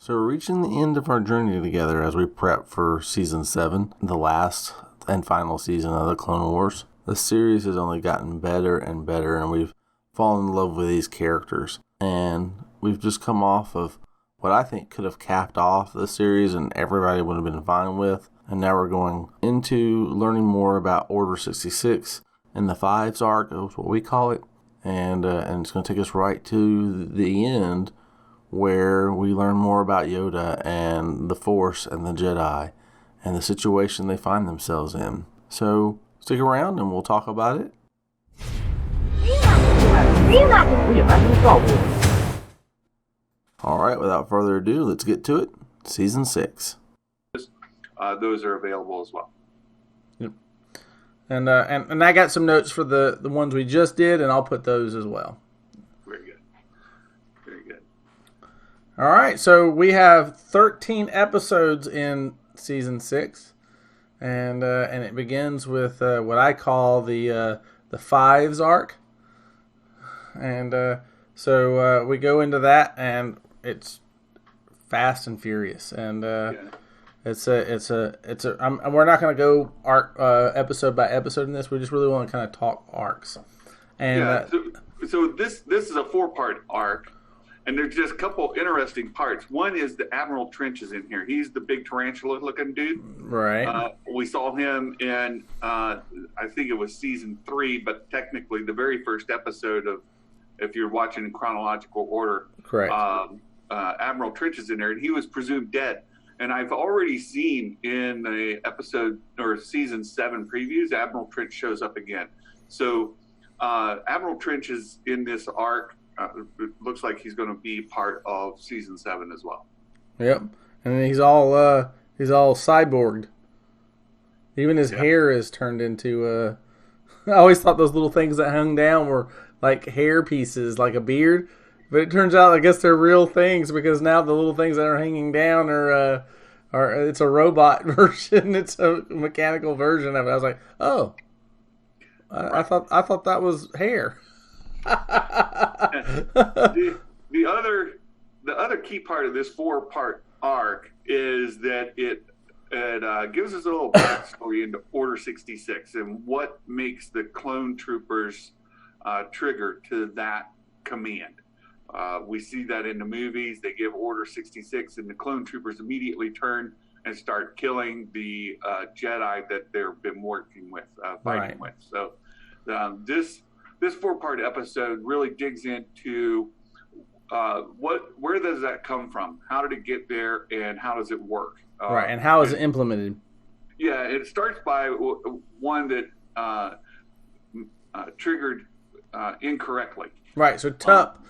So we're reaching the end of our journey together as we prep for Season 7, the last and final season of the Clone Wars. The series has only gotten better and better, and we've fallen in love with these characters. And we've just come off of what I think could have capped off the series and everybody would have been fine with. And now we're going into learning more about Order 66 and the Fives arc, is what we call it. And it's going to take us right to the end, where we learn more about Yoda and the Force and the Jedi and the situation they find themselves in. So stick around and we'll talk about it. Alright, without further ado, let's get to it. Season 6. Those are available as well. Yep. And I got some notes for the ones we just did, and I'll put those as well. Very good. Very good. All right, so we have 13 episodes in Season 6, and it begins with what I call the Fives arc. And so we go into that, and it's fast and furious, and we're not going to go arc episode by episode in this. We just really want to kind of talk arcs. And so this is a 4-part arc, and there's just a couple interesting parts. One is the Admiral Trench is in here. He's the big tarantula-looking dude. Right. We saw him in I think it was season 3, but technically the very first episode of, if you're watching in chronological order. Correct. Admiral Trench is in there, and he was presumed dead. And I've already seen in the episode or season 7 previews, Admiral Trench shows up again. So Admiral Trench is in this arc. It looks like he's going to be part of season 7 as well. Yep, and he's all cyborged. Even his hair is turned into. I always thought those little things that hung down were like hair pieces, like a beard. But it turns out, I guess they're real things, because now the little things that are hanging down are it's a robot version. It's a mechanical version of it. I was like, oh, I thought that was hair. the other key part of this 4-part arc is that it gives us a little backstory into Order 66 and what makes the clone troopers trigger to that command. We see that in the movies. They give Order 66, and the clone troopers immediately turn and start killing the Jedi that they've been working with, fighting with. So this 4-part episode really digs into where does that come from? How did it get there, and how does it work? And how is it implemented? Yeah, it starts by one that triggered incorrectly. Right, so Tup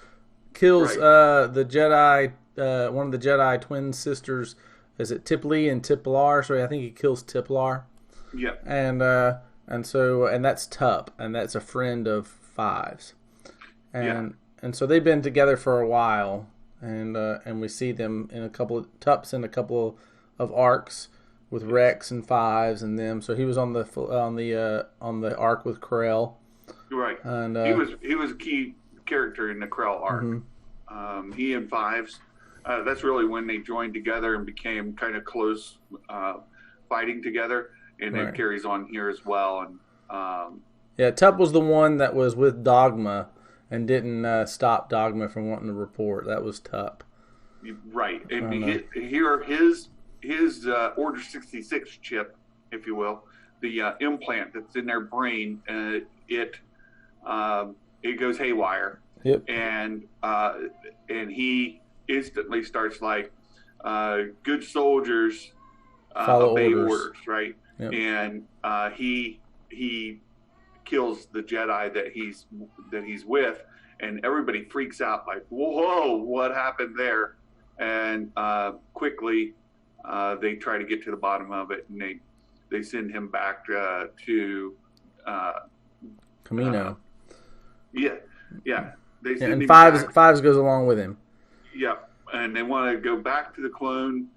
kills the Jedi, one of the Jedi twin sisters. Is it Tipli and Tiplar? So I think he kills Tiplar. Yeah. And that's Tup, and that's a friend of Fives. And so they've been together for a while, and we see them in a couple of Tups in a couple of arcs with Rex and Fives and them. So he was on the arc with Krell. Right. And he was a key character in the Krell arc. Mm-hmm. He and Fives, that's really when they joined together and became kind of close, fighting together, and it carries on here as well. And Tup was the one that was with Dogma and didn't stop Dogma from wanting to report. That was Tup. Right, and here his Order 66 chip, if you will, the implant that's in their brain, it goes haywire. Yep. And he instantly starts like, good soldiers obey orders, right? Yep. And he kills the Jedi that he's with, and everybody freaks out like, whoa, what happened there? And quickly they try to get to the bottom of it, and they send him back to Kamino. Yeah. And Fives goes along with him. Yeah, and they want to go back to the clone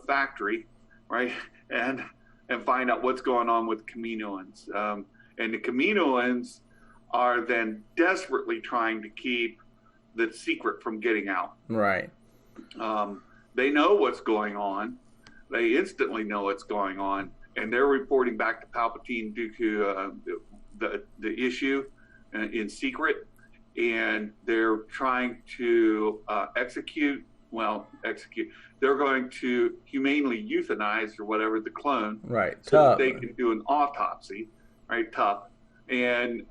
factory, right, and find out what's going on with Kaminoans. And the Kaminoans are then desperately trying to keep the secret from getting out. Right. they know what's going on. They instantly know what's going on, and they're reporting back to Palpatine due to the issue in secret, and they're trying to execute. They're going to humanely euthanize or whatever the clone, Right. so that they can do an autopsy, right? Tough. And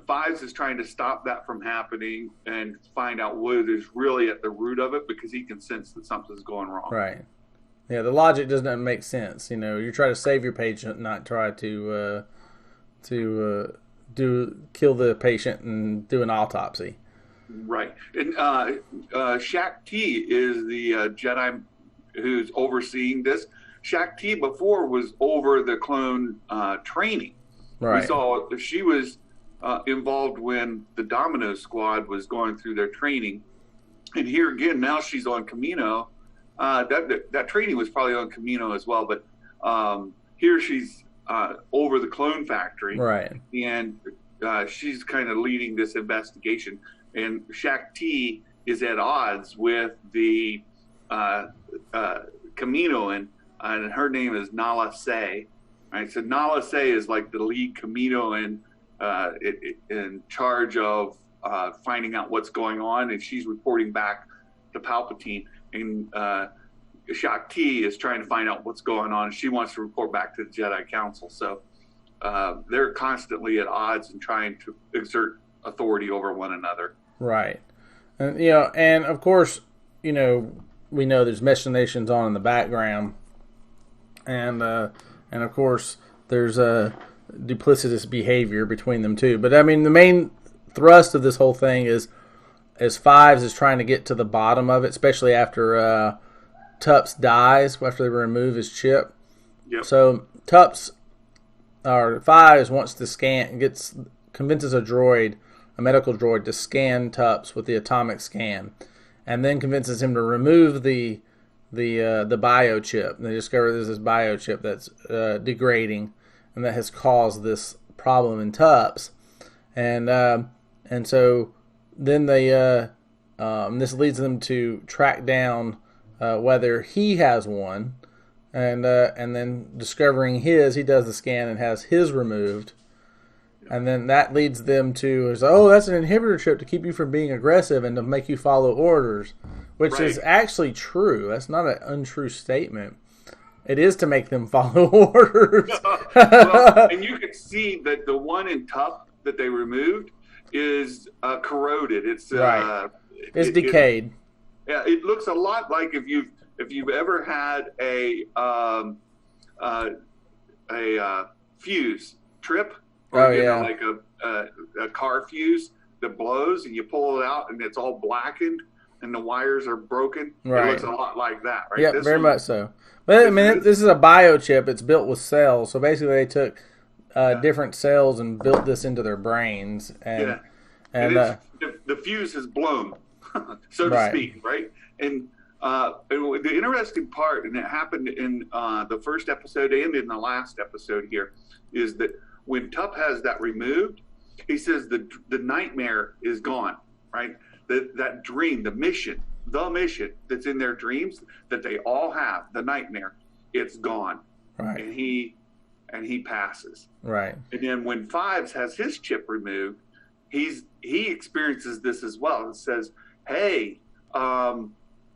Fives is trying to stop that from happening and find out what is really at the root of it, because he can sense that something's going wrong. Right. Yeah, the logic doesn't make sense. You try to save your patient, not try to kill the patient and do an autopsy. Right. And Shaq T is the Jedi who's overseeing this. Shaq T before was over the clone training. Right. We saw she was involved when the Domino Squad was going through their training. And here again, now she's on Camino. That training was probably on Camino as well, but here she's over the clone factory. Right. And she's kind of leading this investigation. And Shaq T is at odds with the Kaminoan, and her name is Nala Se. Right, so Nala Se is like the lead Kaminoan in charge of finding out what's going on, and she's reporting back to Palpatine. And Shaq T is trying to find out what's going on. She wants to report back to the Jedi Council. So they're constantly at odds and trying to exert authority over one another. Right. And and of course, we know there's machinations on in the background, and of course there's a duplicitous behavior between them too. But I mean, the main thrust of this whole thing is Fives is trying to get to the bottom of it, especially after Tups dies, after they remove his chip. Yep. So Tups or Fives wants to convinces a medical droid, to scan Tups with the atomic scan, and then convinces him to remove the biochip. And they discover there's this biochip that's degrading, and that has caused this problem in Tups. And so then they this leads them to track down whether he has one, and then discovering he does the scan and has his removed. And then that leads them to, that's an inhibitor chip to keep you from being aggressive and to make you follow orders, which is actually true. That's not an untrue statement. It is to make them follow orders. And you can see that the one in Tup that they removed is corroded. It's it's decayed. It looks a lot like if you've ever had a fuse trip. Or like a car fuse that blows, and you pull it out and it's all blackened and the wires are broken. Right. It looks a lot like that, right? Yeah, very much so. But this is a biochip. It's built with cells. So basically they took different cells and built this into their brains. And the fuse is blown, so to speak, right? And the interesting part, and it happened in the first episode and in the last episode here, is that when Tup has that removed, he says the nightmare is gone, right? That dream, the mission that's in their dreams that they all have, the nightmare, it's gone. Right. And he passes. Right. And then when Fives has his chip removed, he experiences this as well and says, hey, the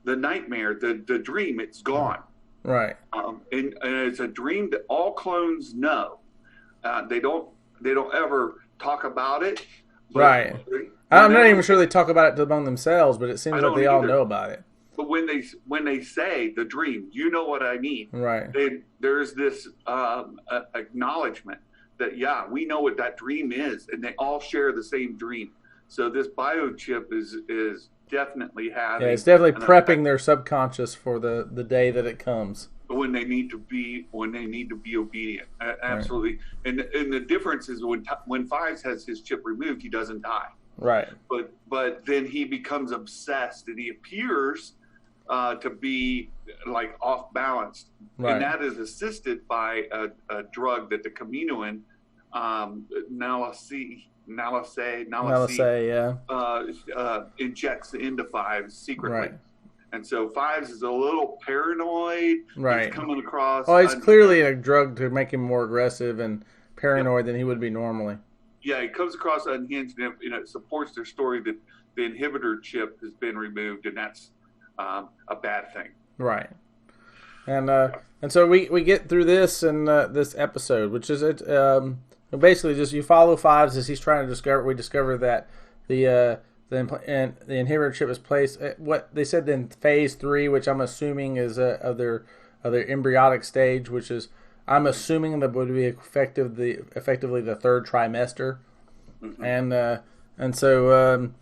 nightmare, the dream, it's gone. Right. And it's a dream that all clones know. They don't ever talk about it. Right. I'm not even sure they talk about it among themselves, but it seems like they all know about it. But when they say the dream, you know what I mean. Right. There's this acknowledgement that, we know what that dream is, and they all share the same dream. So this biochip is definitely having. Yeah, it's definitely prepping their subconscious for the day that it comes. When they need to be obedient, absolutely. Right. And the difference is when Fives has his chip removed, he doesn't die. Right. But then he becomes obsessed, and he appears to be like off balanced, and that is assisted by a drug that the Kaminoan Nala-Se injects into Fives secretly. Right. And so Fives is a little paranoid. Right. He's coming across. Oh, it's clearly a drug to make him more aggressive and paranoid than he would be normally. Yeah, he comes across unhinged, and it supports their story that the inhibitor chip has been removed, and that's a bad thing. Right. And so we get through this and this episode, which is basically just you follow Fives as he's trying to discover. We discover that the inhibitor chip is placed at what they said in phase 3, which I'm assuming is of their embryonic stage, which is I'm assuming that would be effectively the third trimester, and so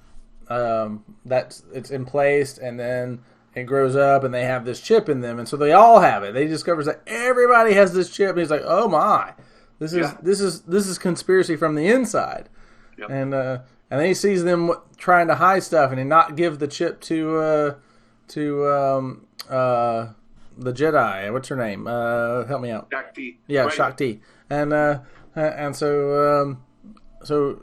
that's it's in place, and then it grows up, and they have this chip in them, and so they all have it. They discover that everybody has this chip, and he's like, "Oh my, this is conspiracy from the inside," and then he sees them trying to hide stuff, and he not give the chip to the Jedi. What's her name? Help me out. Shakti. Yeah, right. Shakti, and so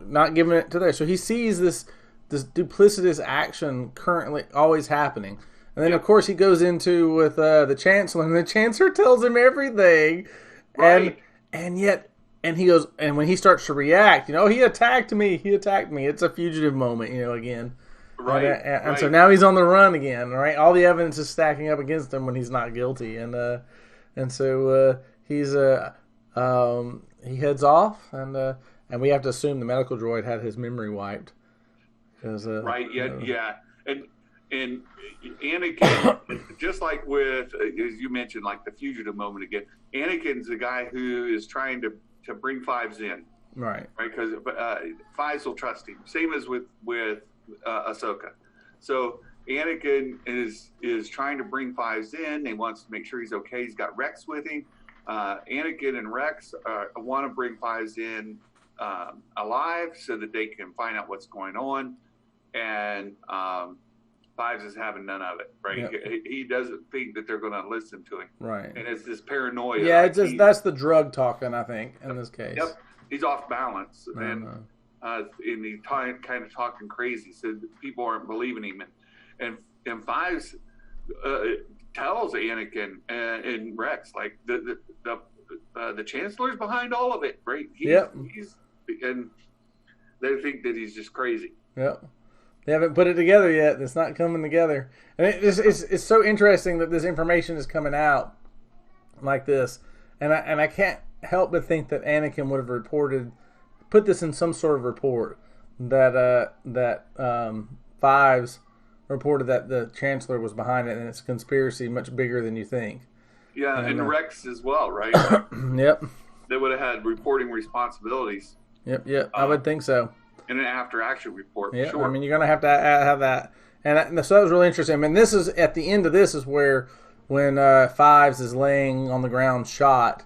not giving it to there. So he sees this duplicitous action currently always happening. And then, of course, he goes into with the Chancellor, and the Chancellor tells him everything. Right. And he goes, and when he starts to react, he attacked me. It's a fugitive moment, again. Right. And so now he's on the run again, right? All the evidence is stacking up against him when he's not guilty. And so he's he heads off, and we have to assume the medical droid had his memory wiped. Right, yeah. And Anakin, just like with, as you mentioned, like the fugitive moment again, Anakin's the guy who is trying to bring Fives in. Right. Right, because Fives will trust him. Same as with Ahsoka. So Anakin is trying to bring Fives in. He wants to make sure he's okay. He's got Rex with him. Anakin and Rex want to bring Fives in alive so that they can find out what's going on. And Fives is having none of it, right? Yep. He doesn't think that they're going to listen to him, right? And it's this paranoia. Yeah, it's just that's the drug talking, I think, in this case. Yep, he's off balance, and he's kind of talking crazy, so people aren't believing him, and Fives tells Anakin and Rex like the Chancellor's behind all of it, right? And they think that he's just crazy. Yep. They haven't put it together yet. It's not coming together. And it's so interesting that this information is coming out like this. And I can't help but think that Anakin would have put this in some sort of report that Fives reported that the Chancellor was behind it, and it's a conspiracy much bigger than you think. Yeah, and Rex as well, right? Yep. They would have had reporting responsibilities. Yep. I would think so. In an after-action report, yeah, sure. I mean, you're going to have that. And so that was really interesting. I mean, this is, at the end of this is where, when Fives is laying on the ground shot,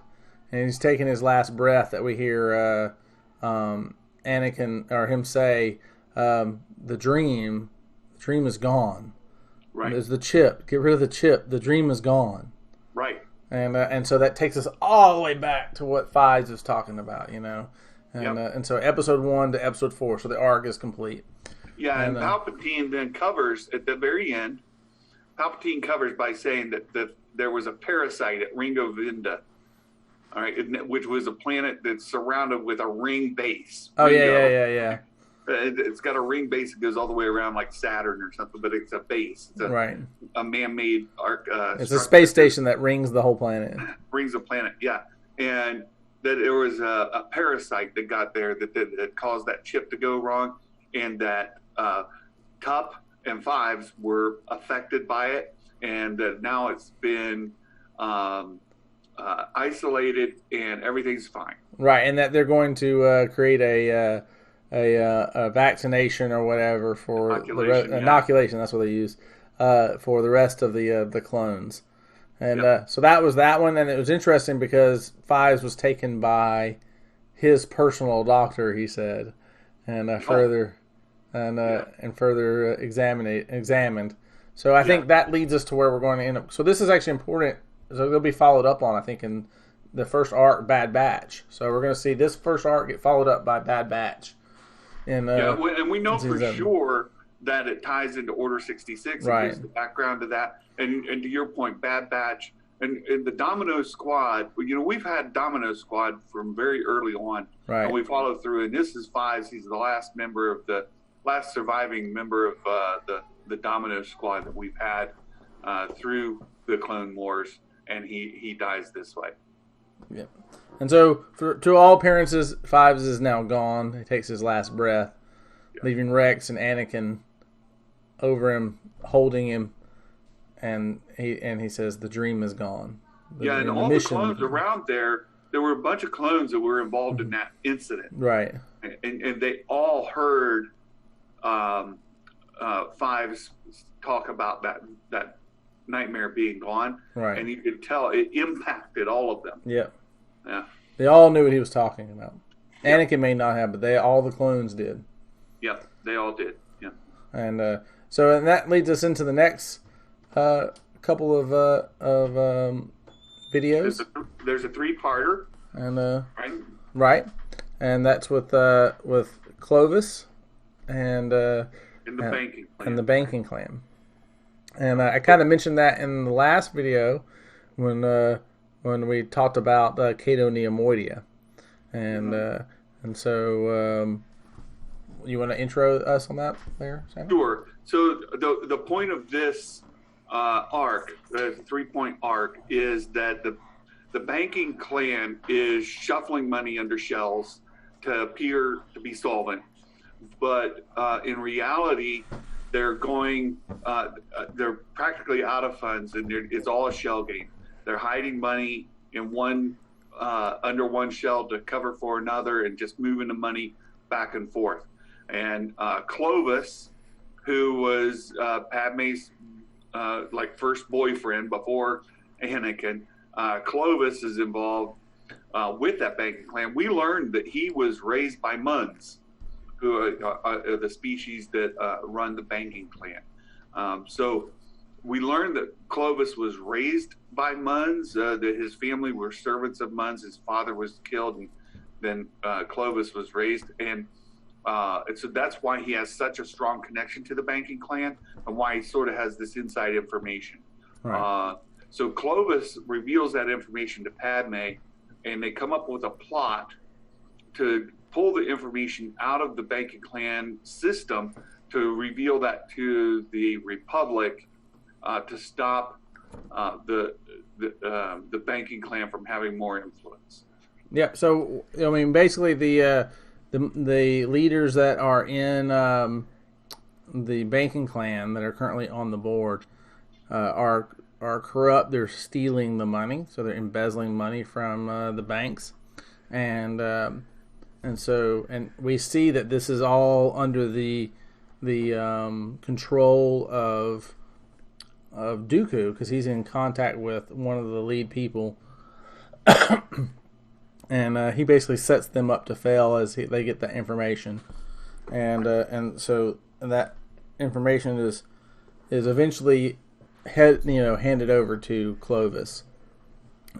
and he's taking his last breath, that we hear Anakin, or him say, the dream is gone. Right. There's the chip. Get rid of the chip. The dream is gone. Right. And so that takes us all the way back to what Fives is talking about, And so episode 1 to episode 4, so the arc is complete. Yeah, and Palpatine then covers, at the very end, Palpatine covers by saying that there was a parasite at Ringo Vinda, all right, which was a planet that's surrounded with a ring base. Oh, yeah. It's got a ring base that goes all the way around like Saturn or something, but it's a base. It's a man-made arc. It's a space station that rings the whole planet. Rings the planet, yeah. And that there was a parasite that got there that caused that chip to go wrong, and that Tup and Fives were affected by it, and that now it's been isolated and everything's fine. Right, and that they're going to create a vaccination or whatever for inoculation. That's what they use for the rest of the clones. And so that was that one, and it was interesting because Fives was taken by his personal doctor, he said, and further examined. So I think that leads us to where we're going to end up. So this is actually important. So they'll be followed up on, I think, in the first arc, Bad Batch. So we're going to see this first arc get followed up by Bad Batch. And we know for sure that it ties into Order 66 and Right. gives the background to that. And to your point, Bad Batch and the Domino Squad. We've had Domino Squad from very early on, Right. and we followed through. And this is Fives. He's the last surviving member of the Domino Squad that we've had through the Clone Wars, and he dies this way. Yep. And so, to all appearances, Fives is now gone. He takes his last breath, leaving Rex and Anakin over him, holding him, and he says the dream is gone. And all the clones around there were a bunch of clones that were involved in that incident. Right. And they all heard Fives talk about that nightmare being gone. Right. And you could tell it impacted all of them. Yep. Yeah. They all knew what he was talking about. Anakin may not have, but all the clones did. Yep, they all did. Yeah. And and that leads us into the next couple of videos. There's a 3-parter. And right. And that's with Clovis and the banking clan. And the banking clan. And I kind of mentioned that in the last video when we talked about Cato Neomoidia. And so you want to intro us on that there, Sam? Sure. So the point of this arc, the 3-point arc, is that the banking clan is shuffling money under shells to appear to be solvent, but in reality, they're practically out of funds, and it's all a shell game. They're hiding money in under one shell to cover for another, and just moving the money back and forth. And Clovis, who was Padme's first boyfriend before Anakin, Clovis is involved with that banking clan. We learned that he was raised by Muns, who are the species that run the banking clan. So we learned that Clovis was raised by Muns, that his family were servants of Muns. His father was killed, and then Clovis was raised. And so that's why he has such a strong connection to the banking clan, and why he sort of has this inside information. Right. So Clovis reveals that information to Padme, and they come up with a plot to pull the information out of the banking clan system to reveal that to the Republic, to stop the banking clan from having more influence. Yeah. So I mean, basically the leaders that are in the banking clan that are currently on the board are corrupt. They're stealing the money, so they're embezzling money from the banks, and we see that this is all under the control of Dooku, because he's in contact with one of the lead people. And he basically sets them up to fail as they get that information, and so that information is eventually handed over to Clovis.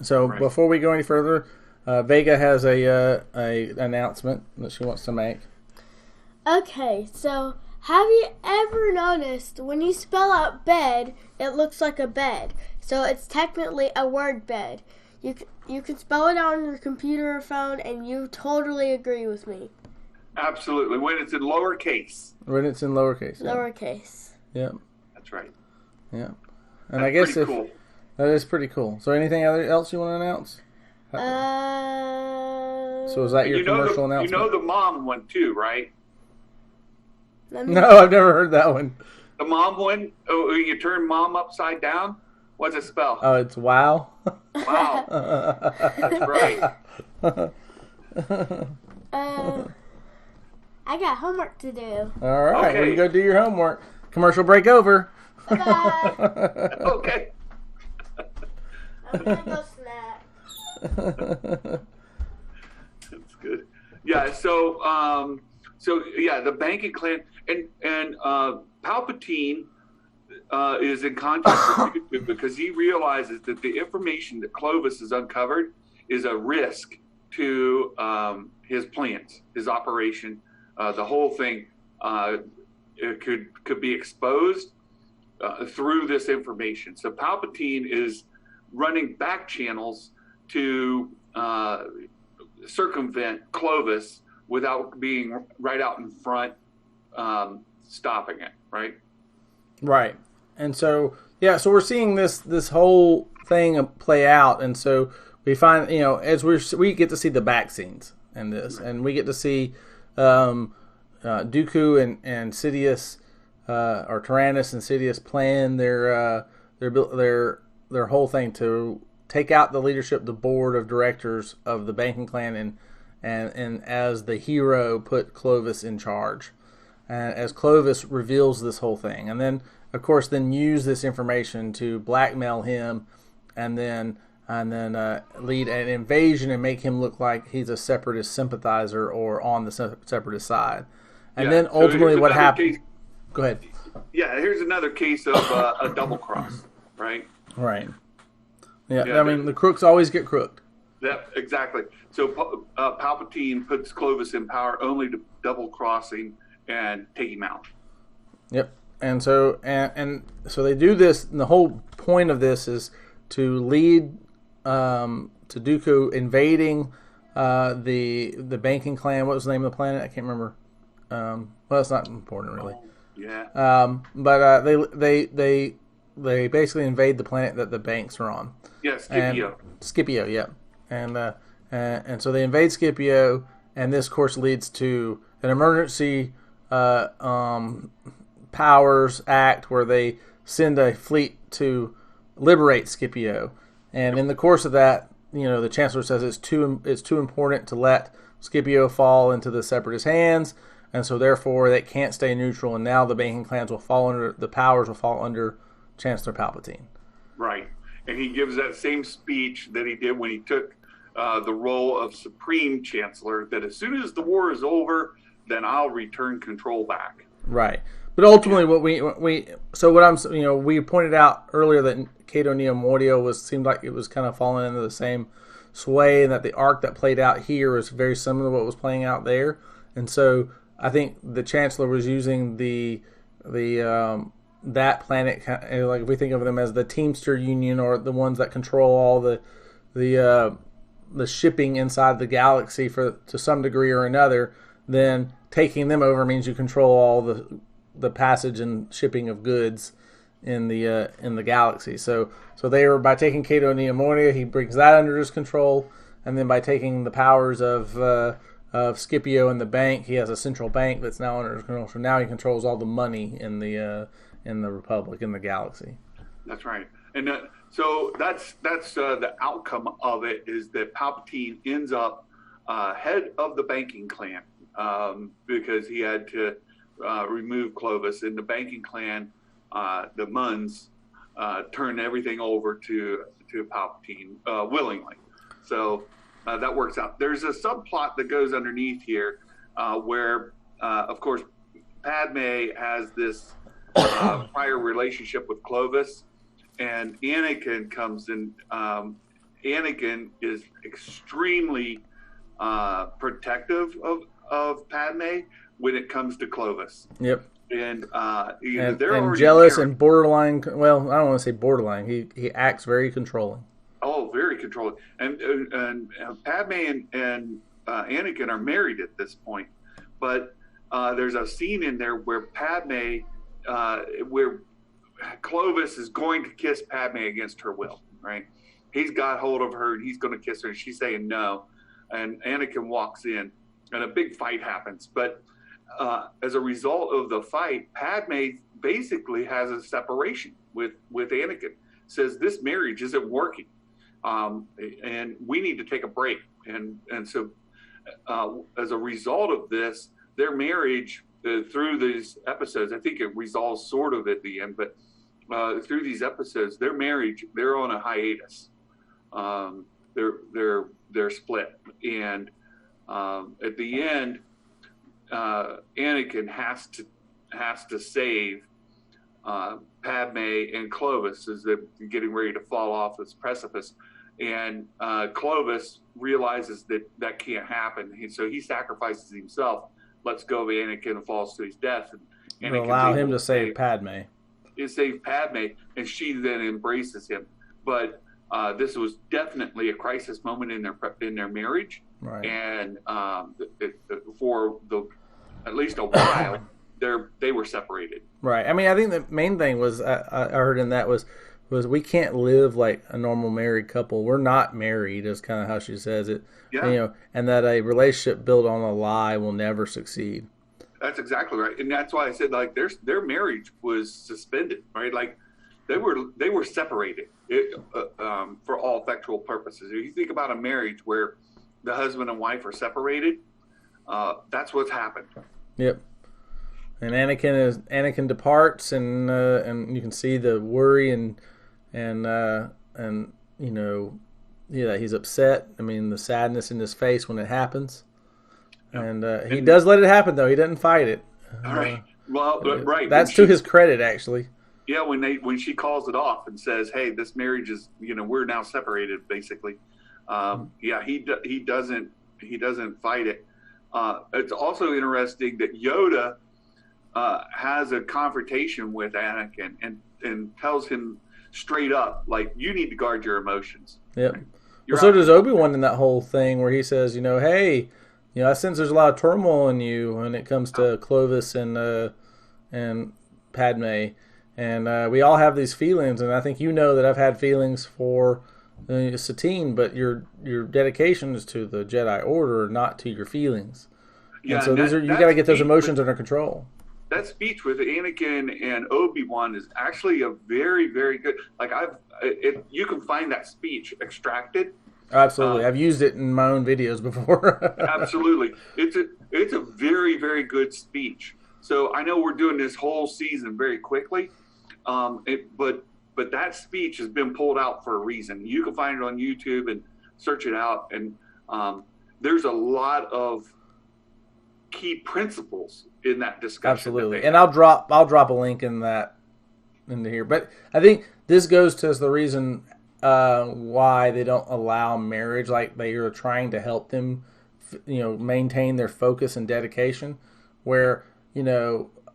So right. Before we go any further, Vega has a announcement that she wants to make. Okay, so have you ever noticed when you spell out bed, it looks like a bed? So it's technically a word bed. You can spell it on your computer or phone, and you totally agree with me. Absolutely. When it's in lowercase. When it's in lowercase. Yeah. Lowercase. Yeah. That's right. Yeah. And that's I guess cool. That is pretty cool. So anything else you want to announce? So is that your commercial announcement? You know the mom one too, right? No, I've never heard that one. The mom one? Oh, you turn mom upside down? What's it spell? Oh, it's wow. Wow. That's right. I got homework to do. All right. Okay. Well, you go do your homework. Commercial break over. Bye-bye. Okay. I'm going to go snack. That's good. Yeah, so the banking clan and Palpatine is in contact with Dooku because he realizes that the information that Clovis has uncovered is a risk to his plans, his operation, the whole thing. it could be exposed through this information. So Palpatine is running back channels to circumvent Clovis without being right out in front, stopping it. Right. Right. And so so we're seeing this whole thing play out, and so we find as we get to see the back scenes in this, and we get to see Dooku and Sidious, or Tyrannus and Sidious plan their whole thing to take out the leadership, the board of directors of the banking clan, and as the hero put Clovis in charge, and as Clovis reveals this whole thing, and then of course then use this information to blackmail him, and then lead an invasion and make him look like he's a separatist sympathizer or on the separatist side. And then ultimately what happened... Go ahead. Yeah, here's another case of a double cross, right? Right. Yeah, I mean, the crooks always get crooked. Yeah, exactly. So Palpatine puts Clovis in power only to double crossing and take him out. Yep. And so and so they do this, and the whole point of this is to lead to Dooku invading the banking clan. What was the name of the planet? I can't remember. Well, it's not important really. Yeah. But they basically invade the planet that the banks are on. Yeah, Scipio. Scipio, yeah. And so they invade Scipio, and this course leads to an emergency powers act where they send a fleet to liberate Scipio. And in the course of that, the Chancellor says it's too important to let Scipio fall into the Separatist hands, and so therefore they can't stay neutral. And now the banking clans will fall under the powers will fall under Chancellor Palpatine. Right, and he gives that same speech that he did when he took the role of Supreme Chancellor. That as soon as the war is over, then I'll return control back. Right. But ultimately, what we pointed out earlier that Cato Neo Mordio seemed like it was kind of falling into the same sway, and that the arc that played out here is very similar to what was playing out there. And so I think the Chancellor was using that planet, like if we think of them as the Teamster Union, or the ones that control all the shipping inside the galaxy to some degree or another. Then taking them over means you control all the passage and shipping of goods in the galaxy. So they are, by taking Cato Neo Mordio, he brings that under his control, and then by taking the powers of Scipio and the bank, he has a central bank that's now under his control. So now he controls all the money in the Republic, in the galaxy. That's right, and so that's the outcome of it, is that Palpatine ends up head of the banking clan, because he had to remove Clovis, and the banking clan, the Muns, turn everything over to Palpatine willingly. So that works out. There's a subplot that goes underneath here where, of course, Padme has this prior relationship with Clovis, and Anakin comes in. Anakin is extremely protective of Padme when it comes to Clovis. Yep. And and jealous and borderline. Well, I don't want to say borderline. He acts very controlling. Oh, very controlling. And Padme and Anakin are married at this point, but there's a scene in there where where Clovis is going to kiss Padme against her will. Right? He's got hold of her and he's going to kiss her, and she's saying no. And Anakin walks in, and a big fight happens. But as a result of the fight, Padme basically has a separation with Anakin. Says this marriage isn't working, and we need to take a break. And so as a result of this, their marriage through these episodes, I think it resolves sort of at the end, but through these episodes, their marriage, they're on a hiatus. They're split, and at the end, Anakin has to save Padme and Clovis as they're getting ready to fall off this precipice, and Clovis realizes that can't happen, so he sacrifices himself, lets go of Anakin, and falls to his death. Anakin's allow him able to save Padme. Save Padme, and she then embraces him. But this was definitely a crisis moment in their marriage, Right. and for at least a while, they were separated. Right. I mean, I think the main thing was I heard in that was we can't live like a normal married couple. We're not married, is kind of how she says it. Yeah. And that a relationship built on a lie will never succeed. That's exactly right, and that's why I said like their marriage was suspended, right? Like they were separated for all factual purposes. If you think about a marriage where the husband and wife are separated, that's what's happened. Yep. And Anakin departs, and you can see the worry and he's upset. I mean, the sadness in his face when it happens. And he does let it happen, though. He doesn't fight it. All right. Well, right. That's to his credit, actually. Yeah, when she calls it off and says, "Hey, this marriage is, we're now separated," basically. He doesn't fight it. It's also interesting that Yoda has a confrontation with Anakin and tells him straight up, like, you need to guard your emotions. Yep. Well, so does Obi-Wan in that whole thing where he says, hey. I sense there's a lot of turmoil in you when it comes to Clovis and Padme, and we all have these feelings. And I think that I've had feelings for Satine, but your dedication is to the Jedi Order, not to your feelings. Yeah, and so you got to get those emotions under control. That speech with Anakin and Obi-Wan is actually a very, very good. Like you can find that speech extracted. Absolutely, I've used it in my own videos before. Absolutely, it's a very, very good speech. So I know we're doing this whole season very quickly, but that speech has been pulled out for a reason. You can find it on YouTube and search it out, and there's a lot of key principles in that discussion. Absolutely, and I'll drop a link into here. But I think this goes to the reason why they don't allow marriage. Like they are trying to help them, maintain their focus and dedication. Where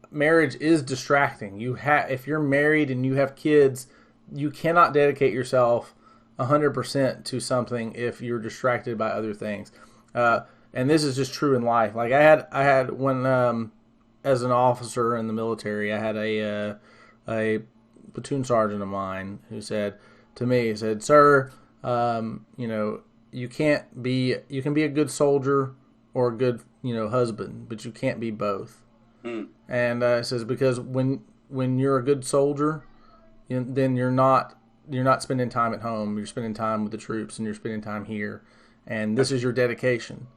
marriage is distracting. If you're married and you have kids, you cannot dedicate yourself 100% to something if you're distracted by other things. And this is just true in life. Like I had when as an officer in the military, I had a platoon sergeant of mine who said to me, he said, "Sir, you can be a good soldier or a good husband, but you can't be both." And it says because when you're a good soldier, then you're not spending time at home. You're spending time with the troops, and you're spending time here, and this is your dedication.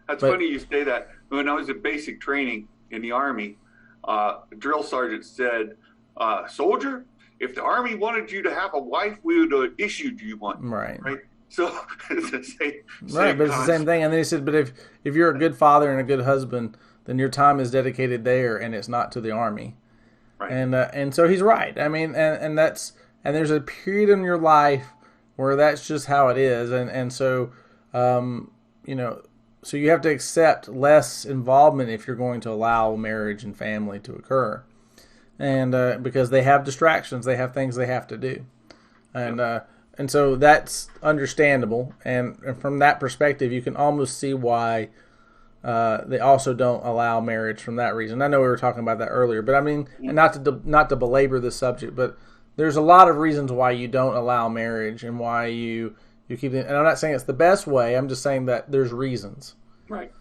That's funny you say that. When I was at basic training in the Army, a drill sergeant said, "Soldier, if the Army wanted you to have a wife, we would have issued you one." Right. So it's the same right, but it's the same thing. And then he said, but if you're a good father and a good husband, then your time is dedicated there, and it's not to the Army. Right. And so he's right. I mean, and there's a period in your life where that's just how it is, and so so you have to accept less involvement if you're going to allow marriage and family to occur. And because they have distractions, they have things they have to do, and so that's understandable. And from that perspective, you can almost see why they also don't allow marriage from that reason. I know we were talking about that earlier, but I mean, and not to belabor the subject, but there's a lot of reasons why you don't allow marriage and why you keep it. And I'm not saying it's the best way. I'm just saying that there's reasons. Right.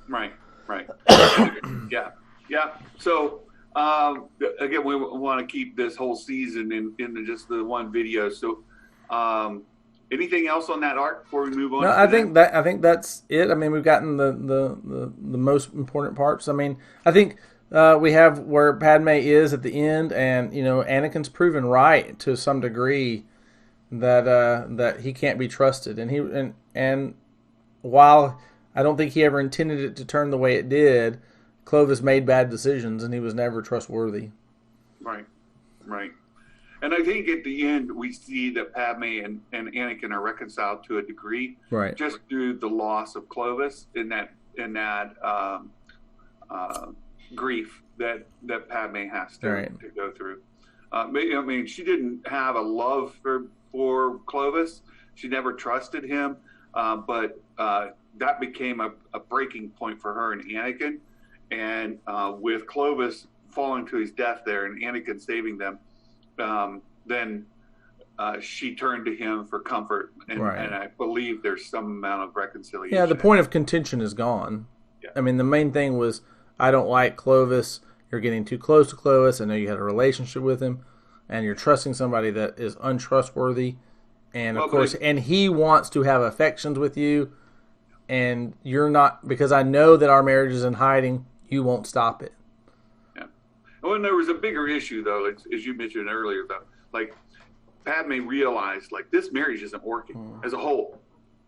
Yeah. So. Again, we want to keep this whole season in just the one video. So, anything else on that arc before we move on? No, I think that's it. I mean, we've gotten the most important parts. I mean, I think we have where Padme is at the end, and Anakin's proven right to some degree that he can't be trusted, and while I don't think he ever intended it to turn the way it did, Clovis made bad decisions, and he was never trustworthy. Right. And I think at the end we see that Padme and Anakin are reconciled to a degree, right? Just through the loss of Clovis in that grief that Padme has to, Right. to go through. I mean, she didn't have a love for Clovis. She never trusted him, but that became a breaking point for her and Anakin. And with Clovis falling to his death there and Anakin saving them, then she turned to him for comfort. And, Right. and I believe there's some amount of reconciliation. Yeah, the point of contention is gone. Yeah. I mean, the main thing was, I don't like Clovis. You're getting too close to Clovis. I know you had a relationship with him, and you're trusting somebody that is untrustworthy. And, of course, and he wants to have affections with you, and you're not, because I know that our marriage is in hiding, you won't stop it. Yeah. Well, and there was a bigger issue, though, as you mentioned earlier, though. Like, Padme realized, like, this marriage isn't working as a whole,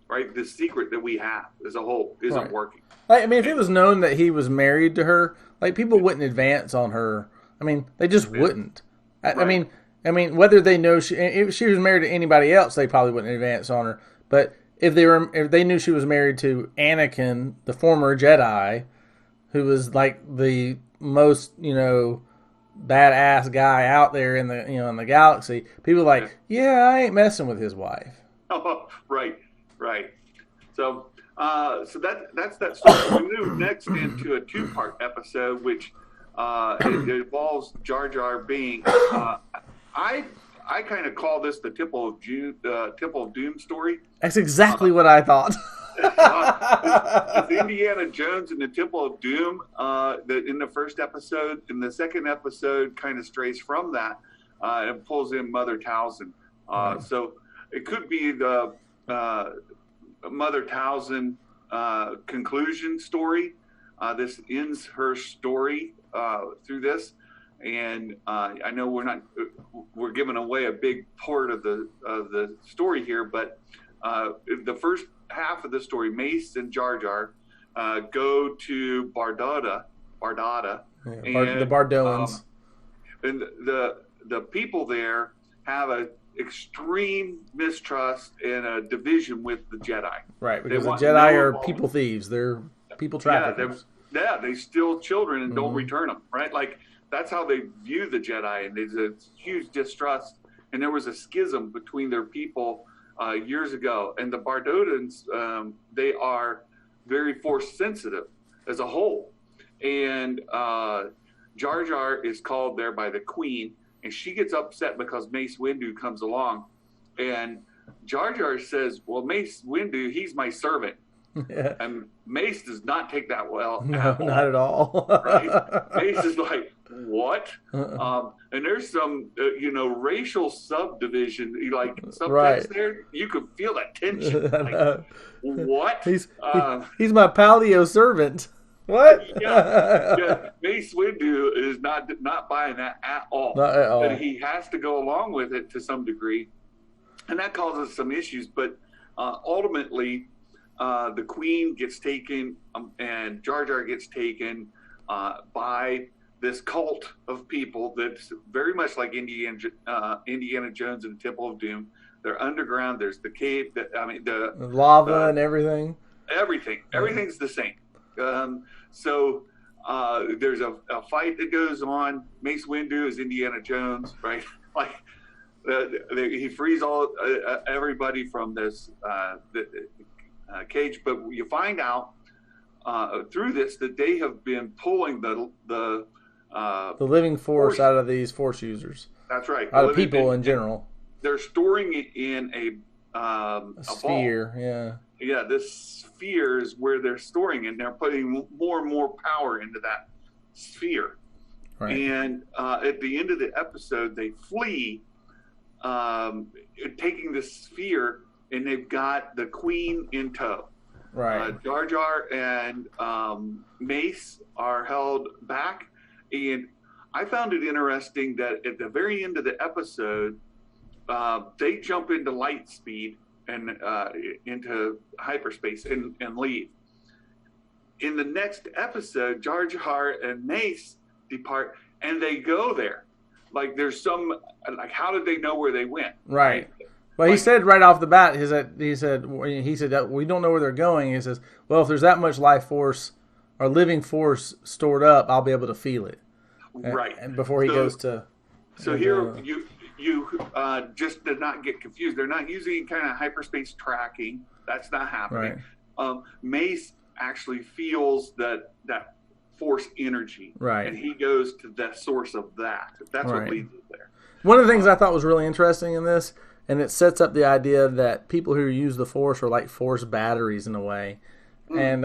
right? The secret that we have as a whole isn't working. Like, I mean, if it was known that he was married to her, like, people wouldn't advance on her. I mean, they just wouldn't. I mean, whether they know if she was married to anybody else, they probably wouldn't advance on her. But if they knew she was married to Anakin, the former Jedi, who was like the most, badass guy out there in the galaxy, people are like, yeah, I ain't messing with his wife. Oh, right. So, that's that story. We move next into a 2-part episode, which it involves Jar Jar being. I kind of call this the Temple of Doom story. That's exactly what I thought. It's Indiana Jones and the Temple of Doom in the first episode. In the second episode, kind of strays from that and pulls in Mother Talzin. So it could be the Mother Talzin conclusion story. This ends her story through this, and I know we're giving away a big part of the story here, but the first half of the story, Mace and Jar Jar go to Bardada, and the Bardoans, and the people there have a extreme mistrust and a division with the Jedi. Right, because the Jedi are people thieves. They're people traffickers. Yeah, they steal children and don't return them, right? Like, that's how they view the Jedi, and there's a huge distrust. And there was a schism between their people years ago. And the Bardodans, they are very force sensitive as a whole. And Jar Jar is called there by the Queen, and she gets upset because Mace Windu comes along. And Jar Jar says, well, Mace Windu, he's my servant. Yeah. And Mace does not take that well. No, not at all. Right? Mace is like, what? And there's some, racial subdivision, subtext there. You could feel that tension. Like, what? He's my paleo servant. What? Yeah. Mace Windu is not buying that at all. Not at all. But he has to go along with it to some degree, and that causes some issues. But ultimately, the Queen gets taken, and Jar Jar gets taken by this cult of people that's very much like Indiana Jones and the Temple of Doom. They're underground. There's the cave. The lava and everything. Everything's the same. So there's a fight that goes on. Mace Windu is Indiana Jones, right? Like he frees everybody from this cage, but you find out through this that they have been pulling the living force out of these force users. That's right. Out of people in general. They're storing it in a sphere. ball. Yeah. Yeah, this sphere is where they're storing it, and they're putting more and more power into that sphere. Right. And at the end of the episode, they flee, taking the sphere, and they've got the Queen in tow. Right. Jar Jar and Mace are held back, and I found it interesting that at the very end of the episode, they jump into light speed and into hyperspace and leave. In the next episode, Jar Jar and Mace depart, and they go there. Like, there's some, like, how did they know where they went? Right. Well, he said right off the bat, he said that we don't know where they're going. He says, well, if there's that much life force or living force stored up, I'll be able to feel it. Right. And before he goes to. So here you just did not get confused. They're not using any kind of hyperspace tracking. That's not happening. Right. Mace actually feels that force energy. Right. And he goes to the source of that. That's what leads it there. One of the things I thought was really interesting in this, and it sets up the idea that people who use the force are like force batteries in a way. And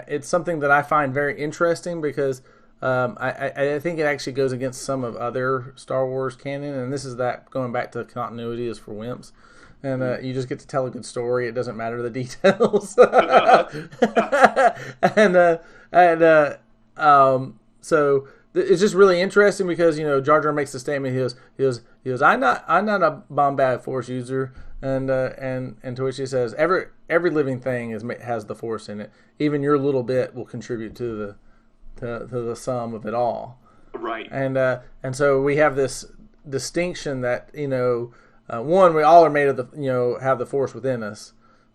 it's something that I find very interesting because I think it actually goes against some of other Star Wars canon, and this is that going back to continuity is for wimps. And you just get to tell a good story. It doesn't matter the details. So it's just really interesting because Jar Jar makes the statement. He goes. I'm not a Bombad Force user, and to which he says every living thing has the Force in it. Even your little bit will contribute to the sum of it all. Right. And so we have this distinction that one, we all are made of have the Force within us,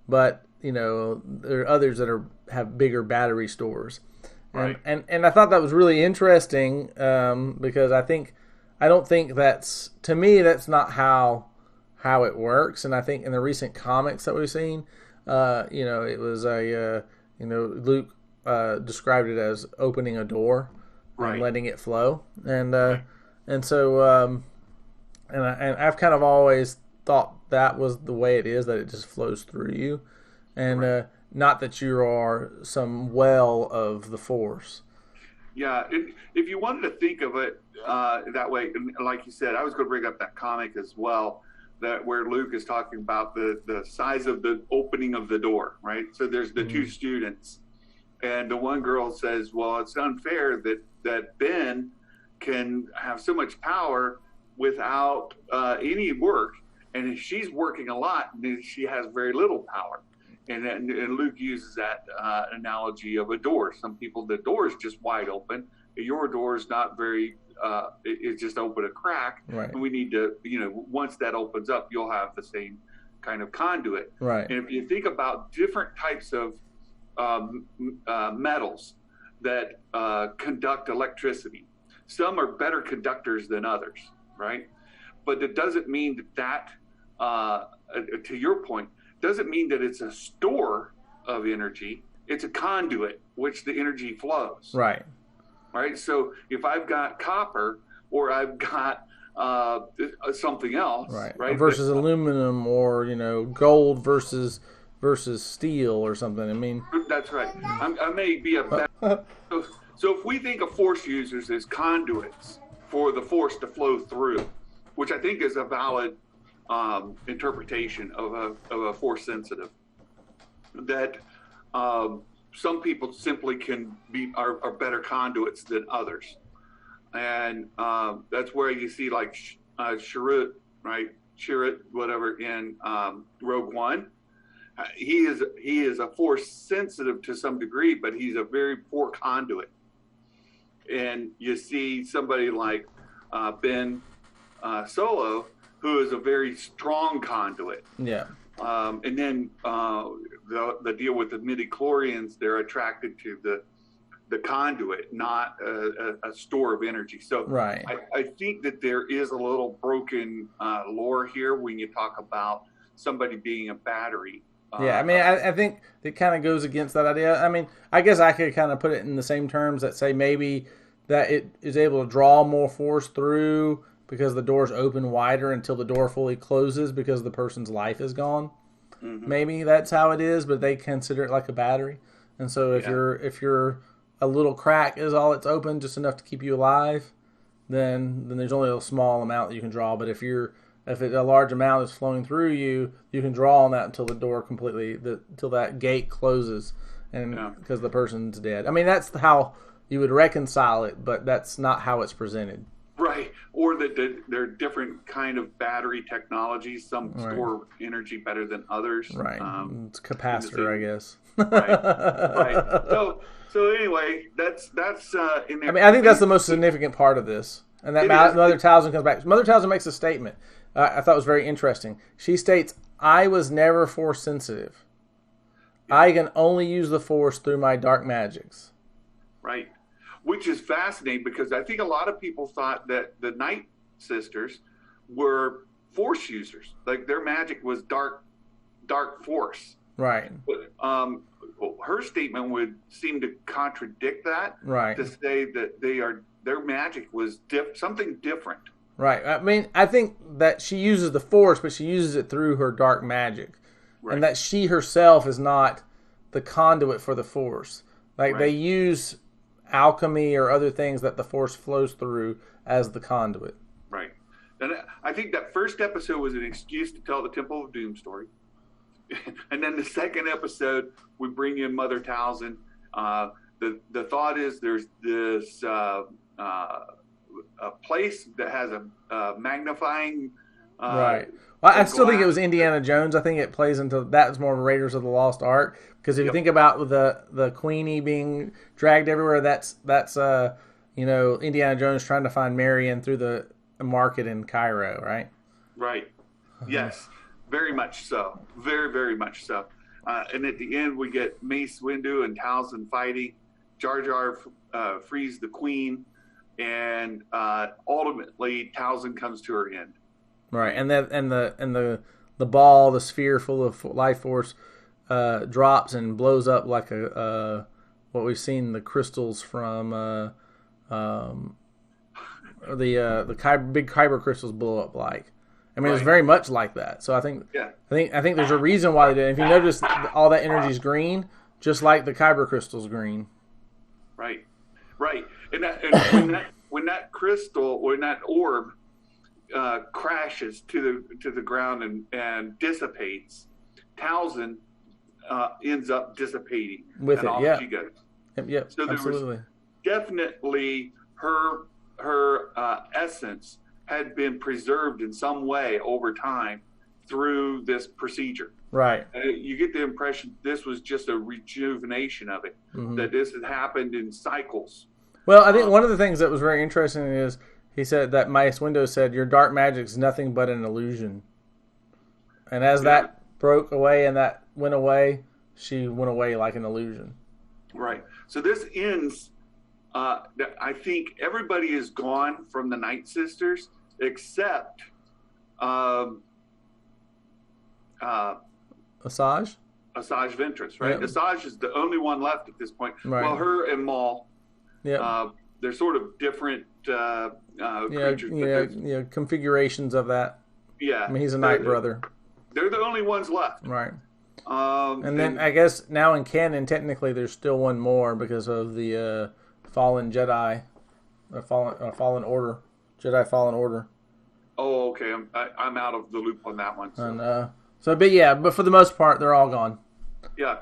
but there are others that have bigger battery stores. Right. And I thought that was really interesting because I don't think that's not how it works. And I think in the recent comics that we've seen, it was Luke described it as opening a door and letting it flow, and so I've kind of always thought that was the way it is, that it just flows through you, and not that you are some well of the Force. Yeah, if you wanted to think of it that way, like you said, I was going to bring up that comic as well, that where Luke is talking about the size of the opening of the door, right? So there's the two students, and the one girl says, well, it's unfair that Ben can have so much power without any work, and if she's working a lot, then she has very little power. And Luke uses that analogy of a door. Some people, the door is just wide open. Your door is not very, it's just open a crack. Right. And we need to, once that opens up, you'll have the same kind of conduit. Right. And if you think about different types of metals that conduct electricity, some are better conductors than others, right? But it doesn't mean that to your point, doesn't mean that it's a store of energy. It's a conduit which the energy flows. Right. Right. So if I've got copper or I've got something else, right, versus aluminum, or gold versus steel or something. I mean, that's right. I may be a better. So if we think of Force users as conduits for the Force to flow through, which I think is a valid interpretation of a Force sensitive, that some people simply are better conduits than others, and that's where you see like Chirrut, right? Chirrut, whatever, in Rogue One. He is a Force sensitive to some degree, but he's a very poor conduit. And you see somebody like Ben Solo, who is a very strong conduit. Yeah. And then the deal with the midichlorians, they're attracted to the conduit, not a store of energy. So right. I think that there is a little broken lore here when you talk about somebody being a battery. Yeah, I mean, I think it kind of goes against that idea. I mean, I guess I could kind of put it in the same terms that say maybe that it is able to draw more force through because the doors open wider until the door fully closes because the person's life is gone. Mm-hmm. Maybe that's how it is, but they consider it like a battery. And so if you're a little crack is all it's open, just enough to keep you alive, then there's only a small amount that you can draw. But if a large amount is flowing through you, you can draw on that until the door until that gate closes, and because the person's dead. I mean, that's how you would reconcile it, but that's not how it's presented. Right, or that there are different kind of battery technologies. Some store energy better than others. Right, it's capacitor, I guess. Right. So anyway, that's in there. I mean, I think that's the most significant part of this, and that Mother Talzin comes back. Mother Talzin makes a statement I thought was very interesting. She states, "I was never Force sensitive. I can only use the Force through my dark magics. Right. Which is fascinating because I think a lot of people thought that the Night Sisters were Force users. Like their magic was dark Force. Right. But, her statement would seem to contradict that. Right. To say that their magic was something different. Right. I mean, I think that she uses the Force, but she uses it through her dark magic. Right. And that she herself is not the conduit for the Force. Like they use alchemy or other things that the Force flows through as the conduit. Right. And I think that first episode was an excuse to tell the Temple of Doom story. And then the second episode, we bring in Mother Talzin. The thought is there's this a place that has a magnifying. Right. Well, I still think it was Indiana Jones. I think it plays into that's more Raiders of the Lost Ark because if you think about the Queenie being dragged everywhere, that's Indiana Jones trying to find Marion through the market in Cairo, right? Right. Yes. Very much so. Very, very much so. And at the end, we get Mace Windu and Talzin fighting. Jar Jar frees the Queen, and ultimately Talzin comes to her end. Right, and the ball, the sphere full of life force, drops and blows up like what we've seen the crystals from the big kyber crystals blow up like. I mean, It's very much like that. So I think there's a reason why they did. If you notice, all that energy is green, just like the kyber crystal's green. Right. And when that crystal, when that orb crashes to the ground and dissipates, Talzin ends up dissipating with and it. Off she goes. Yep. So there absolutely. Was definitely her essence had been preserved in some way over time through this procedure. Right. You get the impression this was just a rejuvenation of it, that this had happened in cycles. Well, I think one of the things that was very interesting is he said that Mace Windu said, your dark magic is nothing but an illusion. And as that broke away and that went away, she went away like an illusion. Right. So this ends, I think everybody is gone from the Night Sisters except Asajj Ventress, right? Yep. Asajj is the only one left at this point. Right. Well, her and Maul, they're sort of different creatures. Configurations of that. Yeah. I mean, he's a Night Brother. They're the only ones left. Right. And then I guess now in canon, technically, there's still one more because of the fallen Jedi, fallen order, Jedi Fallen Order. Oh, okay. I'm out of the loop on that one. So. And but for the most part, they're all gone. Yeah,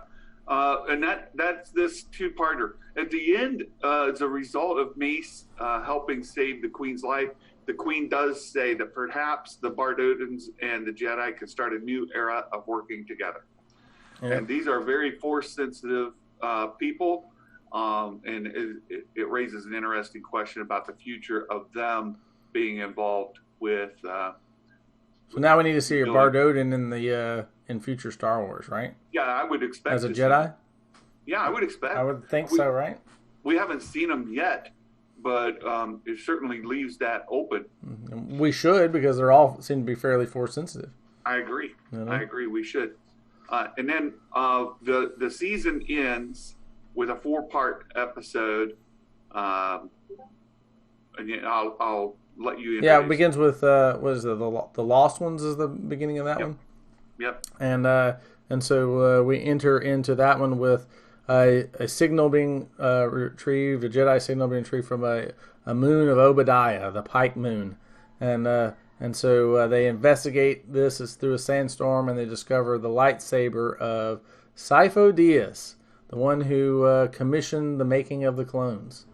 and that's this two-parter. At the end, as a result of Mace helping save the Queen's life, the Queen does say that perhaps the Bardotans and the Jedi could start a new era of working together. Yeah. And these are very Force-sensitive people, and it raises an interesting question about the future of them being involved with. So now we need to see a Bardotan in future Star Wars, right? Yeah, I would expect as a Jedi. Yeah, I would expect. I would think so, right? We haven't seen them yet, but it certainly leaves that open. We should, because they're all seem to be fairly Force sensitive. I agree. I agree. We should. And then the season ends with a 4-part episode. And I'll let you. Yeah, it begins with what is it? The Lost Ones is the beginning of that one. Yep. And so we enter into that one with a signal being retrieved, a Jedi signal being retrieved from a moon of Obadiah, the Pike Moon, and so they investigate this is through a sandstorm, and they discover the lightsaber of Sifo Dyas, the one who commissioned the making of the clones.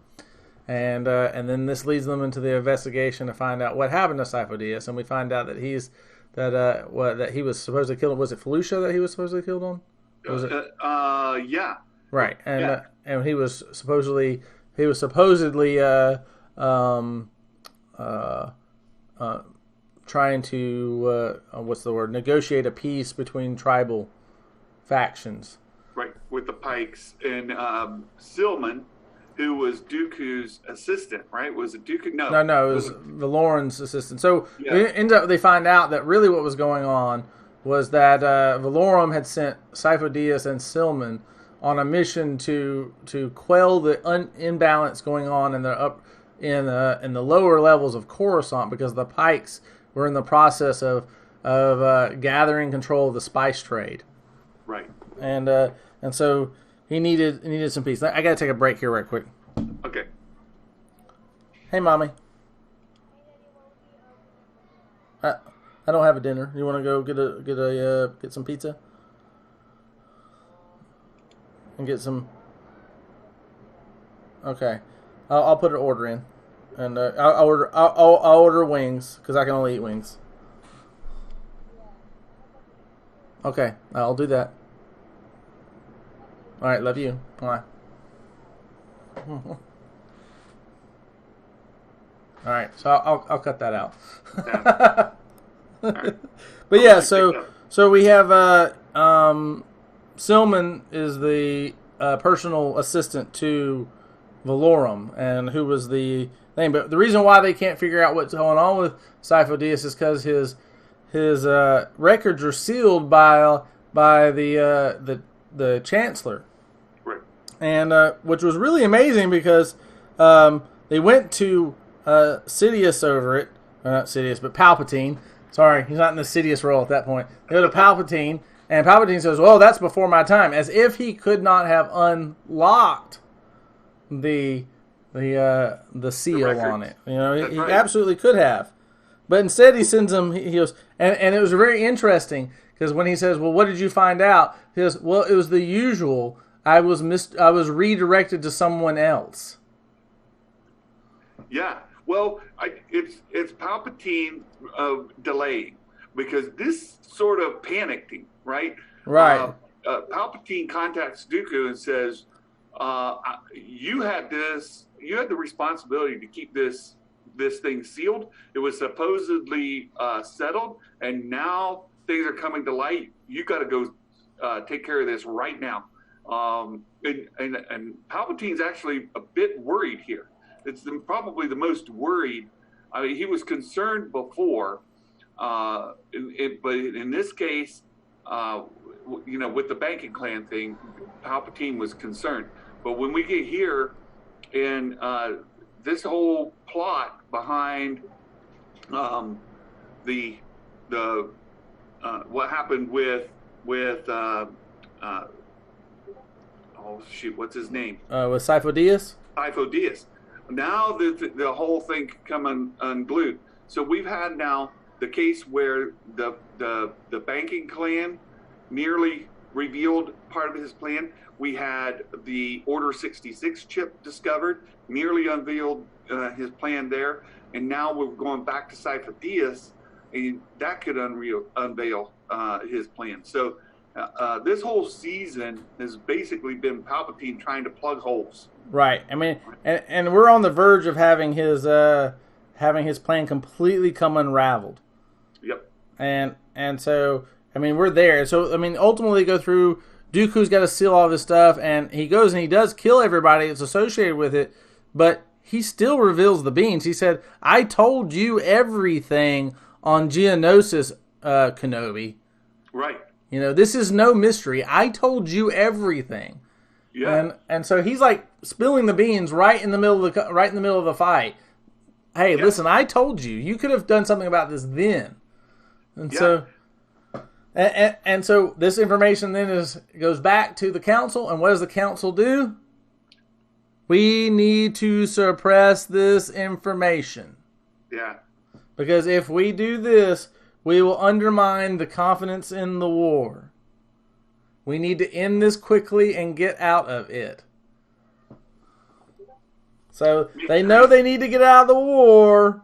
And then this leads them into the investigation to find out what happened to Sifo Dyas, and we find out that that he was supposedly killed. Was it Felucia that he was supposedly killed on? Was it? Yeah. Right, and he was supposedly trying to negotiate a peace between tribal factions. Right. with the Pikes, and Silman, who was Dooku's assistant, right? Was it Dooku? No, it was Valoran's assistant. So they find out that really what was going on was that Valorum had sent Sifo Dyas and Silman on a mission to quell the imbalance going on in the lower levels of Coruscant, because the Pikes were in the process of gathering control of the spice trade. Right. And so he needed some peace. I gotta take a break here right quick. Okay. Hey, mommy. I don't have a dinner. You want to go get some pizza and get some? Okay, I'll put an order in, and I'll order wings because I can only eat wings. Okay, I'll do that. All right, love you. Bye. All right, so I'll cut that out. Yeah. Right. But yeah, so we have Silman is the personal assistant to Valorum, and who was the thing. But the reason why they can't figure out what's going on with Sifo Dyas is because his records are sealed by the Chancellor. Right. And which was really amazing because they went to Sidious over it. Not Sidious, but Palpatine. Sorry, he's not in the Sidious role at that point. They go to Palpatine, and Palpatine says, well, that's before my time. As if he could not have unlocked the seal on it. You know, he absolutely could have. But instead he sends him, he goes, and it was very interesting, because when he says, well, what did you find out? He goes, well, it was the usual. I was redirected to someone else. Yeah. Well, it's Palpatine delaying, because this sort of panicked him, right? Right. Palpatine contacts Dooku and says, "You had the responsibility to keep this thing sealed. It was supposedly settled, and now things are coming to light. You got to go take care of this right now." And Palpatine's actually a bit worried here. It's probably the most worried. I mean, he was concerned before, but in this case, with the banking clan thing, Palpatine was concerned. But when we get here, and this whole plot behind the what happened with what's his name? With Sifo Dyas? Sifo Dyas. Now the whole thing come unglued. So we've had now the case where the banking clan nearly revealed part of his plan. We had the Order 66 chip discovered, nearly unveiled his plan there, and now we're going back to Sifo Dyas, and that could unveil his plan. So this whole season has basically been Palpatine trying to plug holes. Right. I mean, and we're on the verge of having his plan completely come unraveled. Yep. And so, I mean, we're there. So, I mean, ultimately go through, Dooku's got to seal all this stuff, and he goes and he does kill everybody that's associated with it, but he still reveals the beans. He said, I told you everything on Geonosis, Kenobi. Right. You know, this is no mystery. I told you everything. Yeah. And so he's like spilling the beans right in the middle of the fight. Hey, listen, I told you. You could have done something about this then. And so and so this information then goes back to the council, and what does the council do? We need to suppress this information. Yeah. Because if we do this, we will undermine the confidence in the war. We need to end this quickly and get out of it. So they know they need to get out of the war.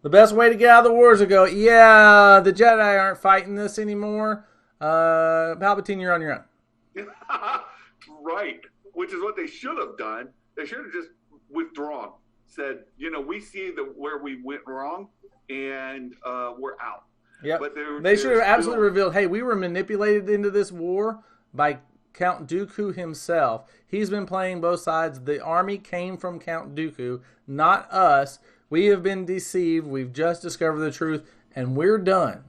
The best way to get out of the war is to go, yeah, the Jedi aren't fighting this anymore. Palpatine, you're on your own. Right. Which is what they should have done. They should have just withdrawn. Said, we see where we went wrong, and we're out. Yeah, but they should have absolutely revealed, hey, we were manipulated into this war by Count Dooku himself. He's been playing both sides. The army came from Count Dooku, not us. We have been deceived. We've just discovered the truth, and we're done.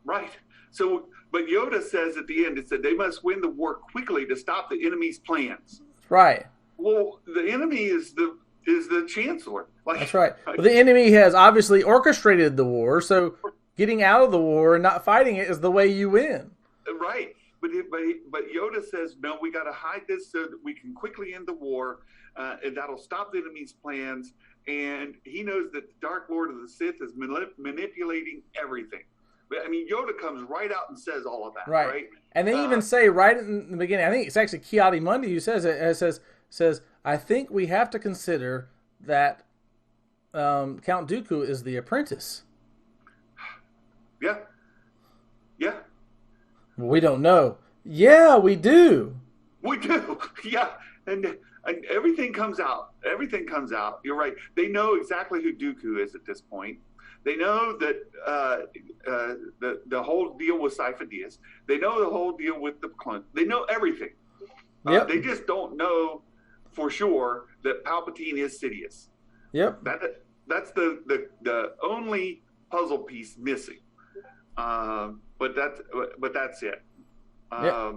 Right. So, but Yoda says at the end, it said they must win the war quickly to stop the enemy's plans. Right. Well, the enemy is the Chancellor. Like, that's right. Well, the enemy has obviously orchestrated the war, so getting out of the war and not fighting it is the way you win. Right. But Yoda says, no, we got to hide this so that we can quickly end the war, and that'll stop the enemy's plans. And he knows that the Dark Lord of the Sith is manipulating everything. But, I mean, Yoda comes right out and says all of that, right? And they even say right in the beginning, I think it's actually Ki-Adi-Mundi who says it, says, I think we have to consider that Count Dooku is the apprentice. Yeah. Yeah. We don't know. Yeah, we do. We do. Yeah. And everything comes out. Everything comes out. You're right. They know exactly who Dooku is at this point. They know that the whole deal with Sifo-Dyas. They know the whole deal with the clone. They know everything. Yep. They just don't know for sure that Palpatine is Sidious. Yep. That's the only puzzle piece missing. But that's it. Yep.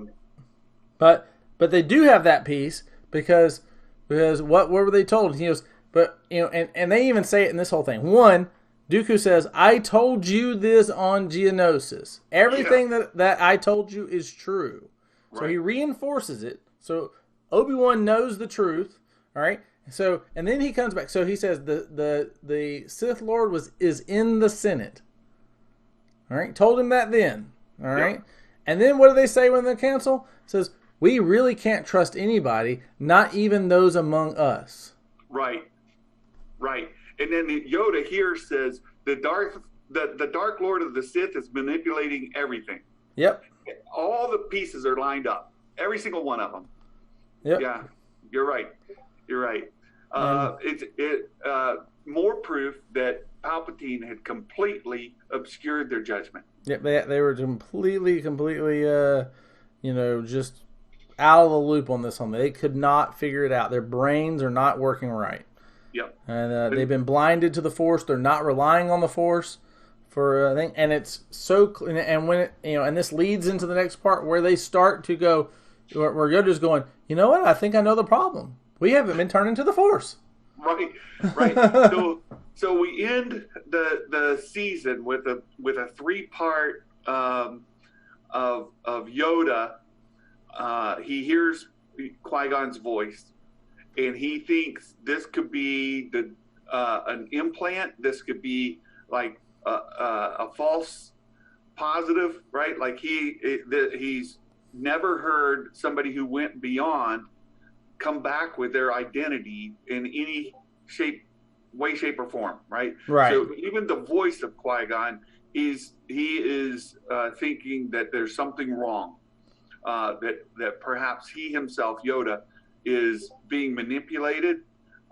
But they do have that piece because what were they told? He goes, but and they even say it in this whole thing. One, Dooku says, I told you this on Geonosis. Everything that I told you is true. Right. So he reinforces it. So Obi-Wan knows the truth. All right. So and then he comes back. So he says the Sith Lord is in the Senate. All right. Told him that then. All right. Yep. And then what do they say when the council says, we really can't trust anybody, not even those among us. Right. Right. And then Yoda here says the Dark Lord of the Sith is manipulating everything. Yep. All the pieces are lined up. Every single one of them. Yep. Yeah. You're right. You're right. It's more proof that Palpatine had completely obscured their judgment. Yep. They were completely, just out of the loop on this one. They could not figure it out. Their brains are not working right. Yep. And they've been blinded to the Force. They're not relying on the Force for thing. And it's so. And when and this leads into the next part where they start to go, where Yoda's going. You know what? I think I know the problem. We haven't been turned into the Force. Right. Right. so we end the season with a 3-part of Yoda. He hears Qui-Gon's voice. And he thinks this could be an implant. This could be like a false positive, right? Like he's never heard somebody who went beyond come back with their identity in any way, shape, or form, right? Right. So even the voice of Qui-Gon he is thinking that there's something wrong, that perhaps he himself, Yoda, is being manipulated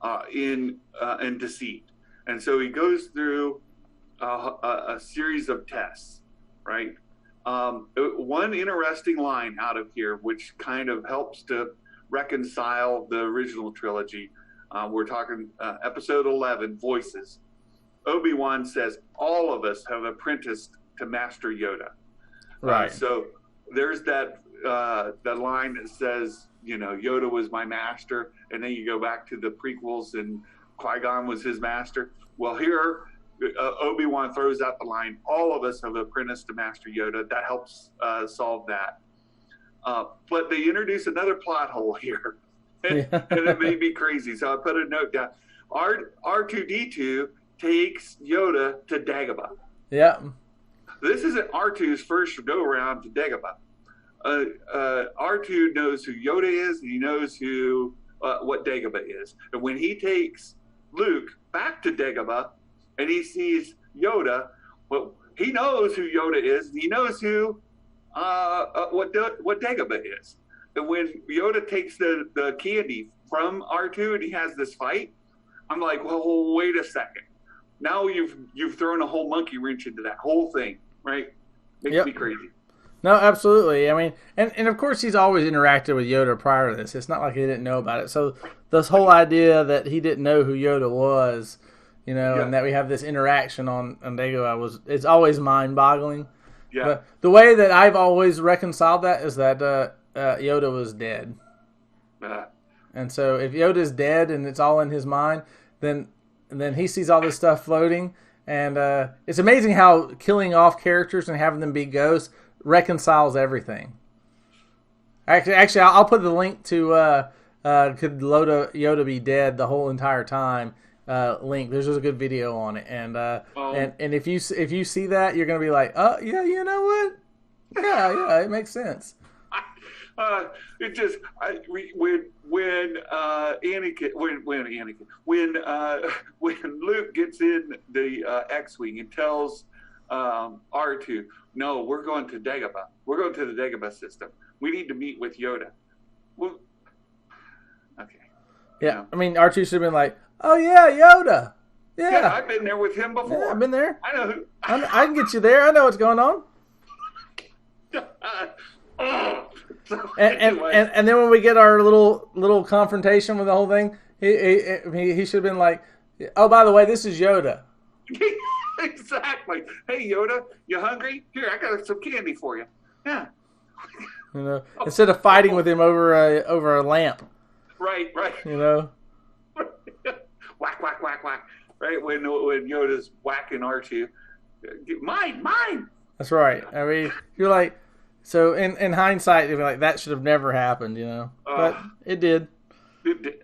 and deceived. And so he goes through a series of tests, right? One interesting line out of here, which kind of helps to reconcile the original trilogy. We're talking episode 11, Voices. Obi-Wan says, all of us have apprenticed to Master Yoda. Right. So there's that line that says, Yoda was my master, and then you go back to the prequels and Qui-Gon was his master. Well, here Obi-Wan throws out the line, all of us have apprenticed to Master Yoda. That helps solve that. But they introduce another plot hole here, and it made me crazy. So I put a note down. R2-D2 takes Yoda to Dagobah. Yeah. This isn't R2's first go-around to Dagobah. R2 knows who Yoda is, and he knows what Dagobah is. And when he takes Luke back to Dagobah, and he sees Yoda, well, he knows who Yoda is, and he knows what Dagobah is. And when Yoda takes the candy from R2 and he has this fight, I'm like, well, wait a second. Now you've thrown a whole monkey wrench into that whole thing, right? Makes me crazy. No, absolutely. I mean, and of course he's always interacted with Yoda prior to this. It's not like he didn't know about it. So this whole idea that he didn't know who Yoda was, and that we have this interaction on Dagobah it's always mind-boggling. Yeah. But the way that I've always reconciled that is that Yoda was dead. And so if Yoda's dead and it's all in his mind, then he sees all this stuff floating. And it's amazing how killing off characters and having them be ghosts reconciles everything. Actually, I'll put the link to could Yoda be dead the whole entire time link. There's just a good video on it, and if you see that, you're gonna be like, oh yeah, you know what? Yeah, it makes sense. It just when Luke gets in the X-wing and tells R2, no, we're going to Dagobah. We're going to the Dagobah system. We need to meet with Yoda. Well, okay. Yeah, I mean, R2 should have been like, oh yeah, Yoda. Yeah, I've been there with him before. Yeah, I've been there. I know who. I can get you there. I know what's going on. And then when we get our little confrontation with the whole thing, he should have been like, oh, by the way, this is Yoda. Exactly. Hey, Yoda, you hungry? Here, I got some candy for you. Yeah. Instead of fighting with him over a lamp. Right. Whack, whack, whack, whack. Right when Yoda's whacking R2. Mine. That's right. I mean, you're like, so in hindsight, you're like, that should have never happened, but it did.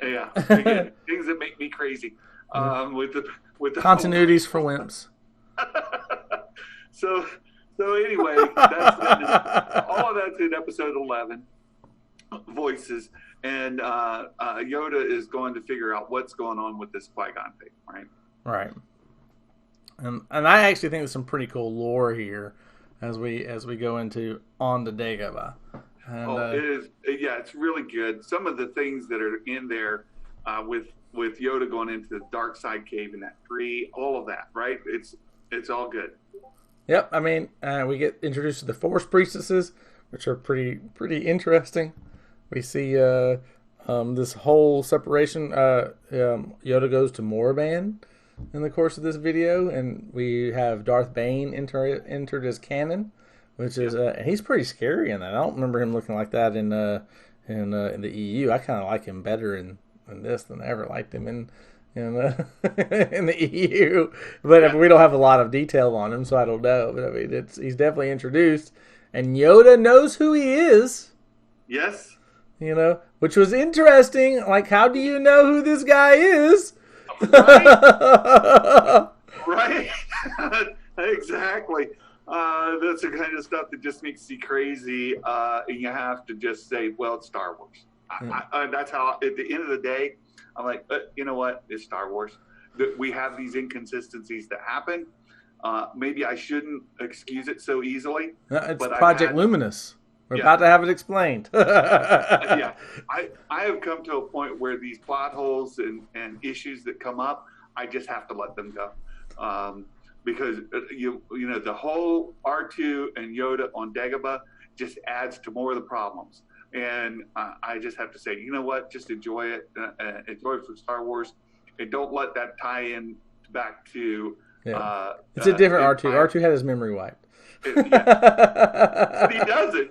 Yeah. Again, things that make me crazy. With the continuities for wimps. So anyway, all of that's in episode 11, voices, and Yoda is going to figure out what's going on with this Qui-Gon thing, right? Right. And I actually think there's some pretty cool lore here as we go on to Dagobah. And, it is. Yeah, it's really good. Some of the things that are in there with Yoda going into the dark side cave in that tree, all of that, right? It's all good. Yep. I mean, we get introduced to the Force priestesses, which are pretty interesting. We see this whole separation. Yoda goes to Morban in the course of this video, and we have Darth Bane entered as canon, which is he's pretty scary in that. I don't remember him looking like that in the EU. I kind of like him better in this than I ever liked him in the EU, but we don't have a lot of detail on him, so I don't know. But I mean, he's definitely introduced, and Yoda knows who he is. Yes, which was interesting. Like, how do you know who this guy is? Right. Exactly. That's the kind of stuff that just makes you crazy, and you have to just say, well, it's Star Wars. That's how, at the end of the day, I'm like, you know what? It's Star Wars. We have these inconsistencies that happen. Maybe I shouldn't excuse it so easily. It's Project Luminous. We're about to have it explained. Yeah. I have come to a point where these plot holes and issues that come up, I just have to let them go. Because, the whole R2 and Yoda on Dagobah just adds to more of the problems. And I just have to say, you know what? Just enjoy it. Enjoy it for Star Wars. And don't let that tie in back to... it's a different R2. R2 had his memory wiped. He doesn't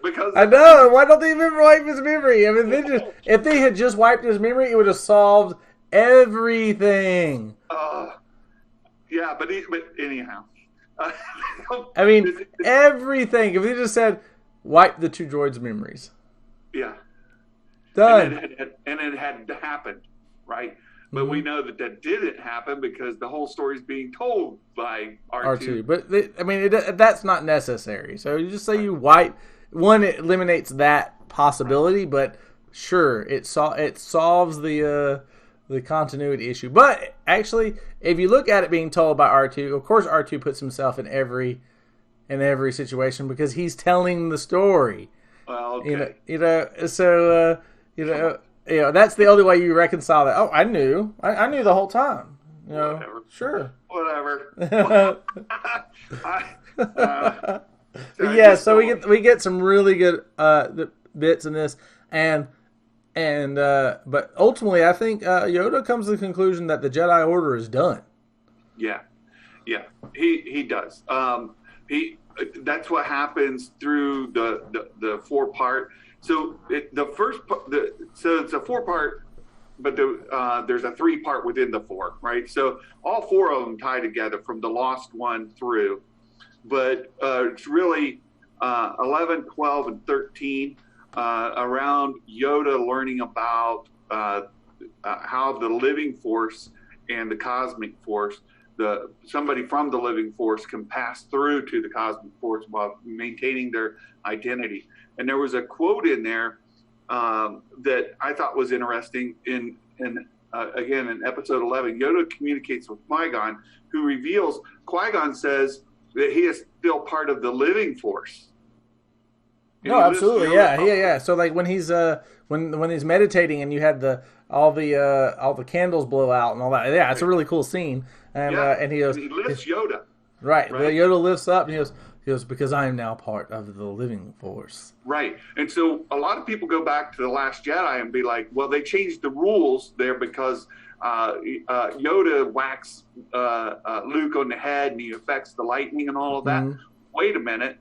because... I know. Why don't they even wipe his memory? I mean, if they had just wiped his memory, it would have solved everything. Yeah, but anyhow. I mean, everything. If they just said, wipe the two droids' memories. Yeah. Done. And it had happened, right? But we know that didn't happen because the whole story is being told by R2. But that's not necessary. So you just say you wipe. One, it eliminates that possibility, but sure, it solves the continuity issue. But actually, if you look at it being told by R2, of course R2 puts himself in every situation because he's telling the story. Well, okay. That's the only way you reconcile that. Oh, I knew the whole time. Whatever. Sure. Whatever. But I yeah, just so don't- we get some really good bits in this, and but ultimately, I think Yoda comes to the conclusion that the Jedi Order is done. Yeah, yeah, he does. He That's what happens through the 4-part. So so it's a 4-part, but there's a 3-part within the 4, right? So all 4 of them tie together from the Lost one through, but it's really 11, 12, and 13 around Yoda learning about how the living force and the cosmic force, somebody from the living force can pass through to the cosmic force while maintaining their identity. And there was a quote in there that I thought was interesting. Again, in episode 11, Yoda communicates with Qui-Gon, who reveals, Qui-Gon says that he is still part of the living force. No, absolutely, yeah. So like when he's when he's meditating and you had all the candles blow out and all that. Yeah, it's a really cool scene. And and he goes, he lifts Yoda. Right. Yoda lifts up and he goes, because I am now part of the living force. Right. And so a lot of people go back to The Last Jedi and be like, well, they changed the rules there because Yoda whacks Luke on the head and he affects the lightning and all of that. Mm-hmm. Wait a minute.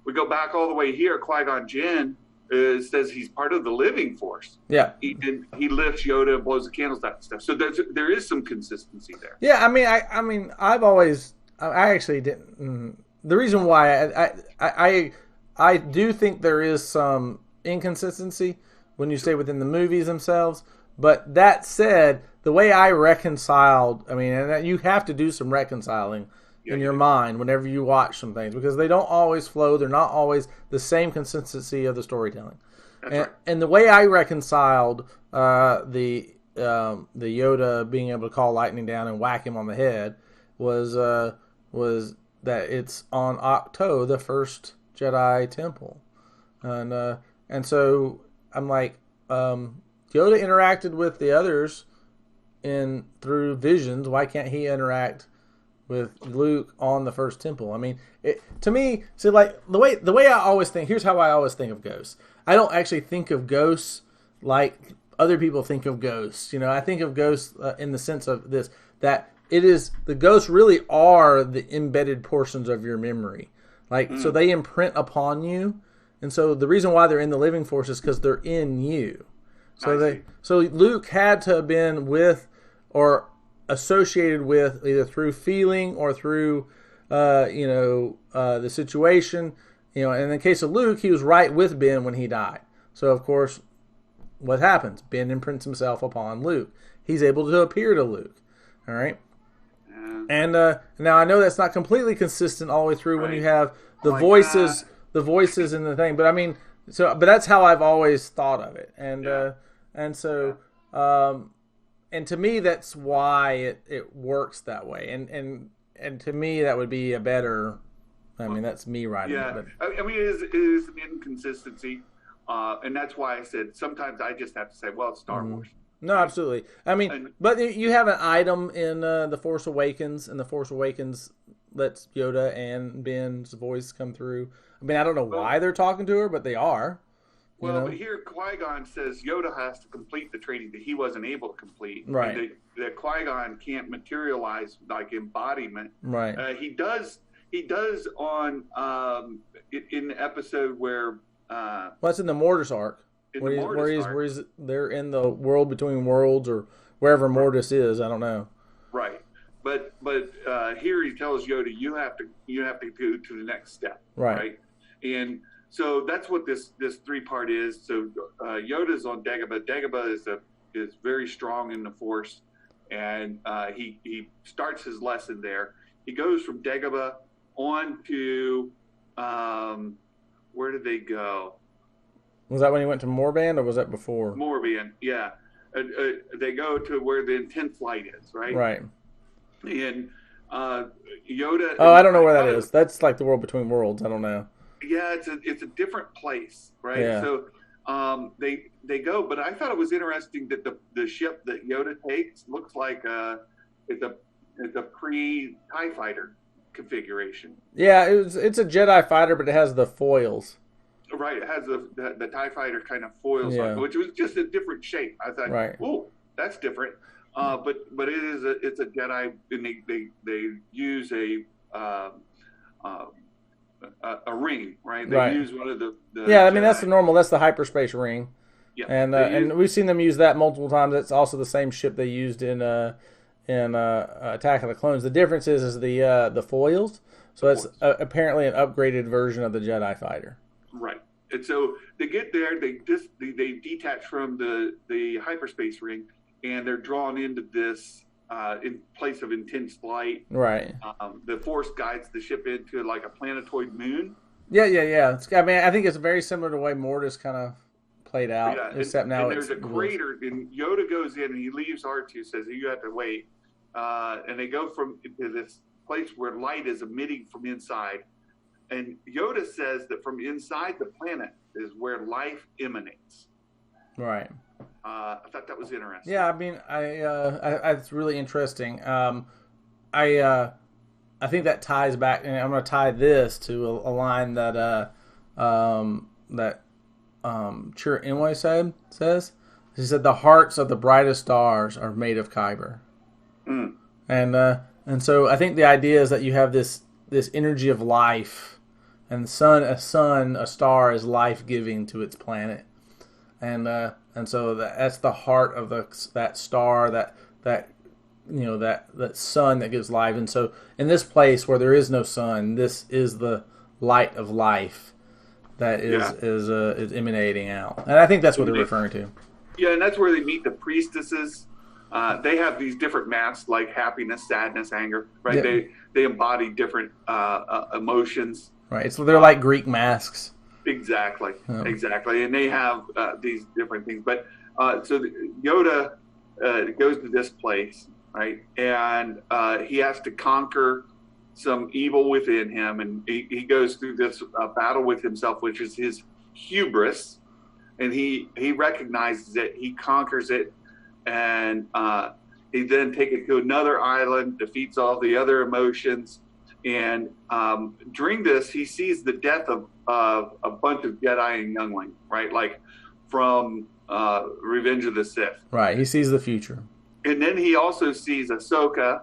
We go back all the way here. Qui-Gon Jinn says he's part of the living force. Yeah. He lifts Yoda and blows the candles, that stuff. So there is some consistency there. Yeah, I mean, I actually didn't. The reason why I do think there is some inconsistency when you stay within the movies themselves. But that said, the way I reconciled, I mean, and you have to do some reconciling in your mind whenever you watch some things because they don't always flow. They're not always the same consistency of the storytelling. And the way I reconciled the Yoda being able to call lightning down and whack him on the head was that it's on Octo, the first Jedi temple, and so I'm like, Yoda interacted with the others through visions. Why can't he interact with Luke on the first temple? I mean, to me, see, like the way I always think. Here's how I always think of ghosts. I don't actually think of ghosts like other people think of ghosts. You know, I think of ghosts in the sense of this, that it is, the ghosts really are the embedded portions of your memory. Like, so they imprint upon you. And so the reason why they're in the living force is because they're in you. So Luke had to have been with or associated with, either through feeling or through, the situation. You know, and in the case of Luke, he was right with Ben when he died. So, of course, what happens? Ben imprints himself upon Luke. He's able to appear to Luke. All right? And now I know that's not completely consistent all the way through when you have the voices in the thing. But I mean, but that's how I've always thought of it. And to me, that's why it works that way. And to me, that would be a better. I mean, that's me writing it. But. I mean, it is an inconsistency, and that's why I said sometimes I just have to say, well, it's Star Wars. No, absolutely. I mean, but you have an item in The Force Awakens, and The Force Awakens lets Yoda and Ben's voice come through. I mean, I don't know why they're talking to her, but they are. Well, but here Qui-Gon says Yoda has to complete the training that he wasn't able to complete. Right. That Qui-Gon can't materialize like embodiment. Right. He does on in the episode where. Well, that's in the Mortis arc. Where he's they're in the world between worlds or wherever Mortis is. I don't know. Right. But here he tells Yoda, you have to go to the next step. Right. And so that's what this 3-part is. So Yoda's on Dagobah. Dagobah is very strong in the Force, and he starts his lesson there. He goes from Dagobah on to where did they go? Was that when he went to Morband, or was that before? Morband, yeah. They go to where the intent flight is, right? Right. And Yoda. Oh, I don't know where that is. That's like the world between worlds. I don't know. Yeah, it's a different place, right? Yeah. So they go, but I thought it was interesting that the ship that Yoda takes looks like it's a pre-TIE fighter configuration. Yeah, it's a Jedi fighter, but it has the foils. Right, it has the TIE fighter kind of foils on Yeah. it, which was just a different shape. I thought, Right. oh, that's different. But it's a Jedi, and they use a ring, right? They Right. use one of the Yeah, I mean Jedi. that's the hyperspace ring. Yeah, And we've seen them use that multiple times. It's also the same ship they used in Attack of the Clones. The difference is the foils. So it's apparently an upgraded version of the Jedi fighter. Right. And so they get there, they detach from the hyperspace ring, and they're drawn into this in place of intense light. Right. The Force guides the ship into like a planetoid moon. Yeah. I think it's very similar to the way Mortis kind of played out, except now there's a crater, and Yoda goes in and he leaves R2, says you have to wait, and they go to this place where light is emitting from inside. And Yoda says that from inside the planet is where life emanates. Right. I thought that was interesting. Yeah, I mean, it's really interesting. I think that ties back, and I'm going to tie this to a line that Chir Inway says. He said, "The hearts of the brightest stars are made of kyber." Mm. And so I think the idea is that you have this energy of life. And a star is life giving to its planet, and so that's the heart of that star, that sun that gives life. And so in this place where there is no sun, this is the light of life that is emanating out, and I think that's what they're referring to. Yeah, and that's where they meet the priestesses. They have these different masks, like happiness, sadness, anger. Right? Yeah. They embody different emotions. Right, so they're like Greek masks. Exactly, exactly, and they have these different things. But so Yoda goes to this place, right, and he has to conquer some evil within him, and he goes through this battle with himself, which is his hubris, and he recognizes it, he conquers it, and he then takes it to another island, defeats all the other emotions. And during this, he sees the death of a bunch of Jedi and youngling, right? Like from Revenge of the Sith. Right, he sees the future. And then he also sees Ahsoka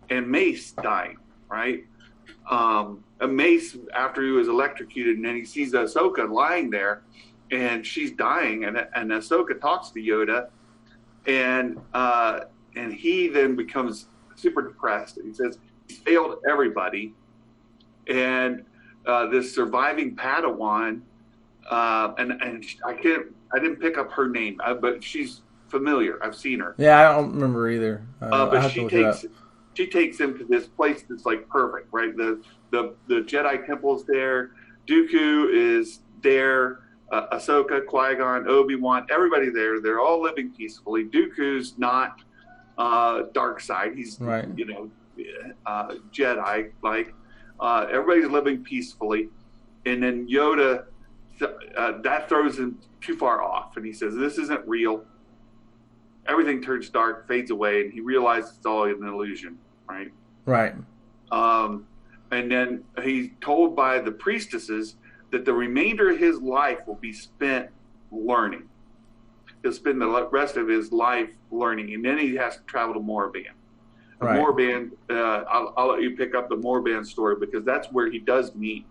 and Mace dying, right? Mace, after he was electrocuted, and then he sees Ahsoka lying there, and she's dying, and Ahsoka talks to Yoda, and he then becomes super depressed. And he says, failed everybody, and this surviving Padawan, and I didn't pick up her name, but she's familiar. I've seen her. Yeah, I don't remember either. But she takes him to this place that's like perfect, right? The Jedi temple's there. Dooku is there. Ahsoka, Qui-Gon, Obi-Wan, everybody there. They're all living peacefully. Dooku's not dark side. He's right. Jedi, like everybody's living peacefully, and then Yoda that throws him too far off, and he says, "This isn't real." Everything turns dark, fades away, and he realizes it's all an illusion, right? Right. And then he's told by the priestesses that the remainder of his life will be spent learning. He'll spend the rest of his life learning, and then he has to travel to Morban. Right. Morban, I'll let you pick up the Morban story, because that's where he does meet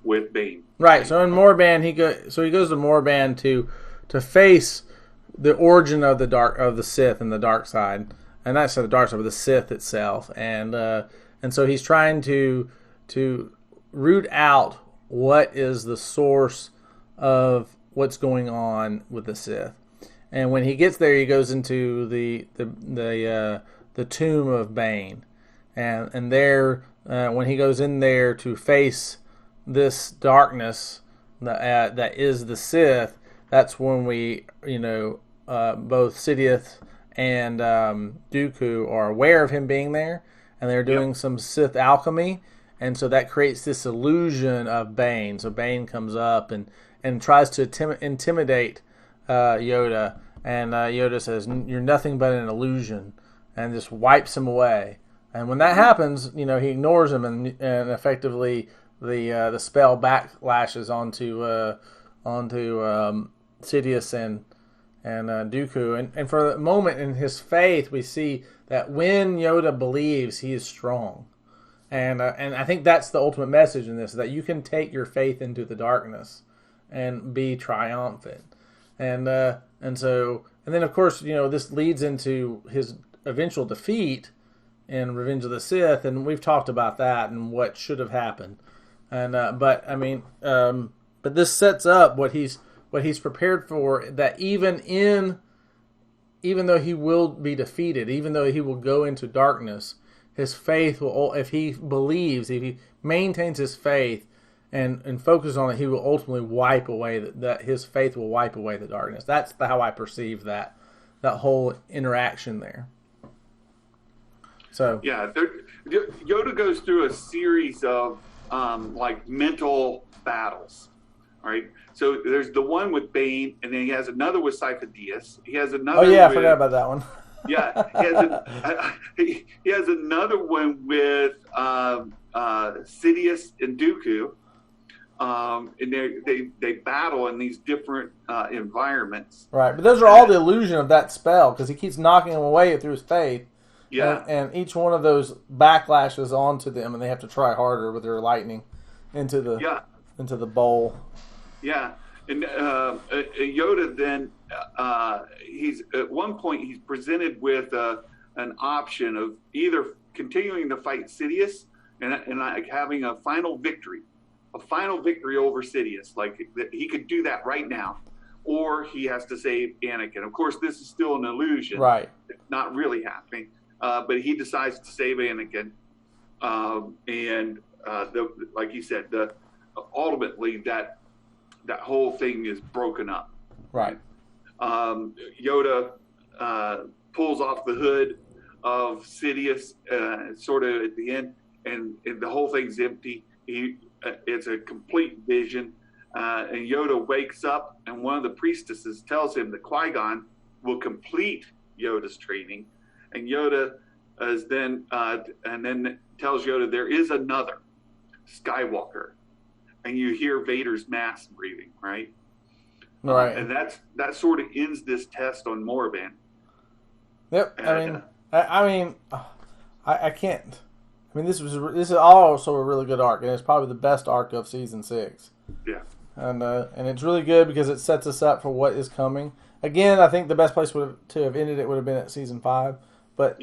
with Bane. Right. So in Morban, he goes to Morban to face the origin of the Sith and the dark side, and not so the dark side, but the Sith itself, and so he's trying to root out what is the source of what's going on with the Sith. And when he gets there, he goes into the tomb of Bane, and there when he goes in there to face this darkness that is the Sith, that's when we both Sidious and Dooku are aware of him being there, and they're doing some Sith alchemy, and so that creates this illusion of Bane. So Bane comes up and tries to intimidate Yoda, and Yoda says, "You're nothing but an illusion," and just wipes him away. And when that happens, he ignores him, and effectively the spell backlashes onto Sidious and Dooku. And for a moment in his faith, we see that when Yoda believes, he is strong. And I think that's the ultimate message in this, that you can take your faith into the darkness and be triumphant. And then of course, this leads into his eventual defeat in Revenge of the Sith, and we've talked about that and what should have happened. And but this sets up what he's prepared for, that even though he will be defeated, even though he will go into darkness, his faith will, if he believes, if he maintains his faith and focuses on it, he will ultimately wipe away that his faith will wipe away the darkness. That's how I perceive that whole interaction there. So yeah, Yoda goes through a series of mental battles, right? So there's the one with Bane, and then he has another with Sifo-Dyas. He has another. Oh yeah, I forgot about that one. Yeah, he has another one with Sidious and Dooku, and they battle in these different environments. Right, but those are all the illusion of that spell, because he keeps knocking them away through his faith. Yeah, and each one of those backlashes onto them, and they have to try harder with their lightning into the bowl. Yeah, and Yoda then he's at one point he's presented with an option of either continuing to fight Sidious and like having a final victory over Sidious, like he could do that right now, or he has to save Anakin. Of course, this is still an illusion, right? It's not really happening. But he decides to save Anakin, like you said, ultimately that whole thing is broken up. Right. Yoda pulls off the hood of Sidious, sort of at the end, and the whole thing's empty. It's a complete vision, and Yoda wakes up, and one of the priestesses tells him that Qui-Gon will complete Yoda's training. And Yoda is then tells Yoda there is another Skywalker, and you hear Vader's mask breathing, right? Right. And that sort of ends this test on Morban. Yep. And, I can't. I mean, this is also a really good arc, and it's probably the best arc of season 6. Yeah. And it's really good because it sets us up for what is coming. Again, I think the best place to have ended it would have been at season 5. But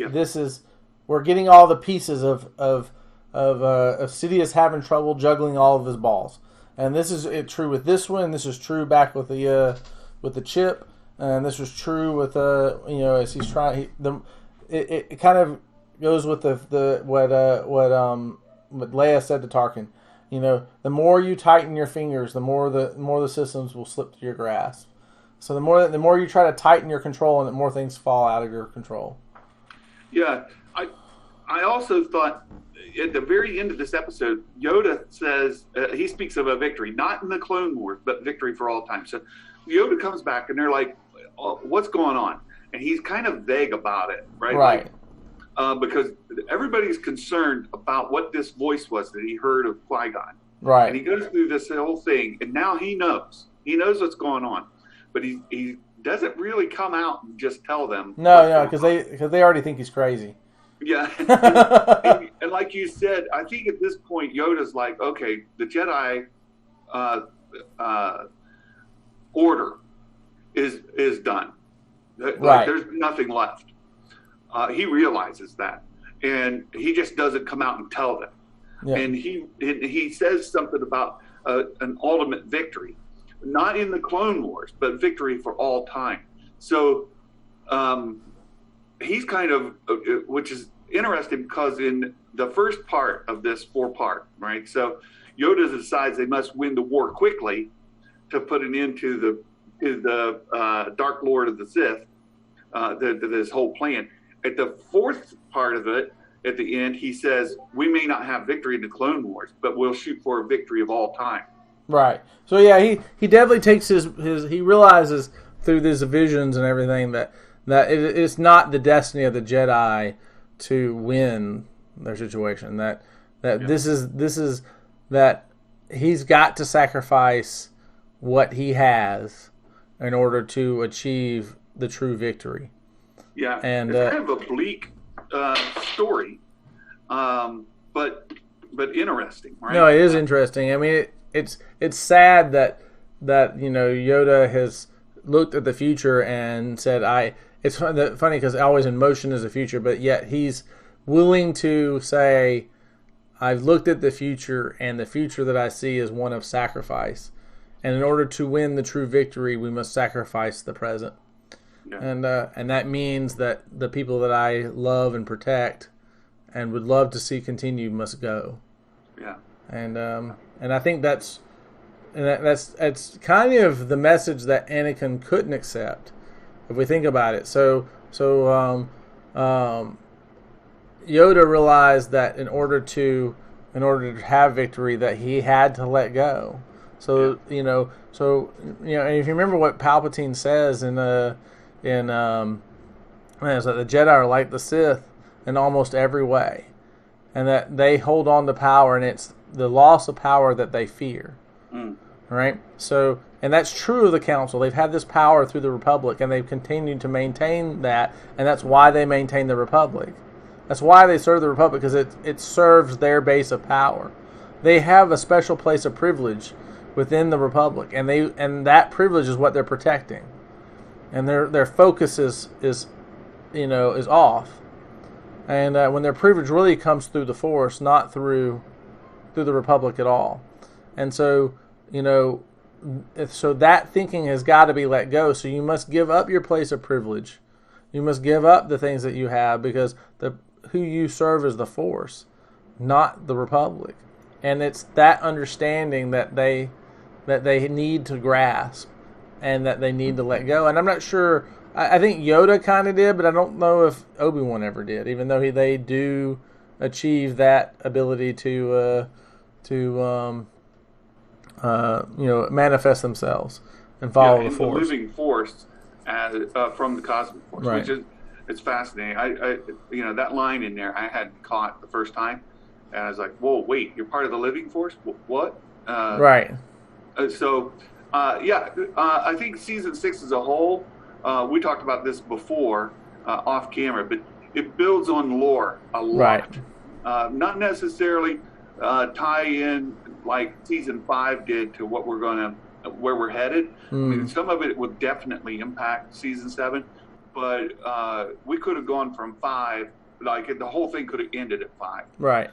we're getting all the pieces of Sidious having trouble juggling all of his balls, and this is true with this one. This is true back with the chip, and this was true with as he's trying. It kind of goes with what Leia said to Tarkin. The more you tighten your fingers, the more the systems will slip through your grasp. So the more you try to tighten your control, and the more things fall out of your control. Yeah, I also thought at the very end of this episode, Yoda says he speaks of a victory, not in the Clone Wars, but victory for all time. So Yoda comes back, and they're like, "What's going on?" And he's kind of vague about it, right? Right. Because everybody's concerned about what this voice was that he heard of Qui-Gon. Right. And he goes through this whole thing, and now he knows what's going on, but he doesn't really come out and just tell them. No, because they already think he's crazy. Yeah, and like you said, I think at this point Yoda's like, okay, the Jedi order is done. Like, there's nothing left. He realizes that, and he just doesn't come out and tell them. Yeah. And he says something about an ultimate victory. Not in the Clone Wars, but victory for all time. So he's kind of, which is interesting because in the first part of this 4-part, right? So Yoda decides they must win the war quickly to put an end to the Dark Lord of the Sith, this whole plan. At the 4th part of it, at the end, he says, we may not have victory in the Clone Wars, but we'll shoot for a victory of all time. Right. So yeah, he definitely takes his he realizes through these visions and everything that it's not the destiny of the Jedi to win their situation. That this is that he's got to sacrifice what he has in order to achieve the true victory. Yeah, and it's kind of a bleak story, but interesting, right? No, it is interesting. I mean, it's sad that Yoda has looked at the future and said, It's funny because always in motion is the future, but yet he's willing to say, I've looked at the future, and the future that I see is one of sacrifice. And in order to win the true victory, we must sacrifice the present. Yeah. And that means that the people that I love and protect and would love to see continue must go. Yeah. And I think that's kind of the message that Anakin couldn't accept, if we think about it. So Yoda realized that in order to have victory, that he had to let go. So and if you remember what Palpatine says it's like the Jedi are like the Sith in almost every way, and that they hold on to power, and it's the loss of power that they fear. Right? So, and that's true of the Council. They've had this power through the Republic, and they've continued to maintain that, and that's why they maintain the Republic. That's why they serve the Republic, because it serves their base of power. They have a special place of privilege within the Republic, and that privilege is what they're protecting. And their focus is off. And when their privilege really comes through the Force, not through the Republic at all. And so, so that thinking has got to be let go. So you must give up your place of privilege. You must give up the things that you have, because who you serve is the Force, not the Republic. And it's that understanding that they need to grasp, and that they need to let go. And I'm not sure. I think Yoda kind of did, but I don't know if Obi-Wan ever did. Even though they do achieve that ability to manifest themselves and follow the Force. The living Force from the cosmic Force, right. Which is it's fascinating. I that line in there I hadn't caught the first time, and I was like, "Whoa, wait! You're part of the living Force? What?" Right. I think season 6 as a whole. We talked about this before off camera, but it builds on lore a lot. Right. Not necessarily tie in like season 5 did to where we're headed. I mean, some of it would definitely impact season 7, but we could have gone from 5. Like the whole thing could have ended at 5, right?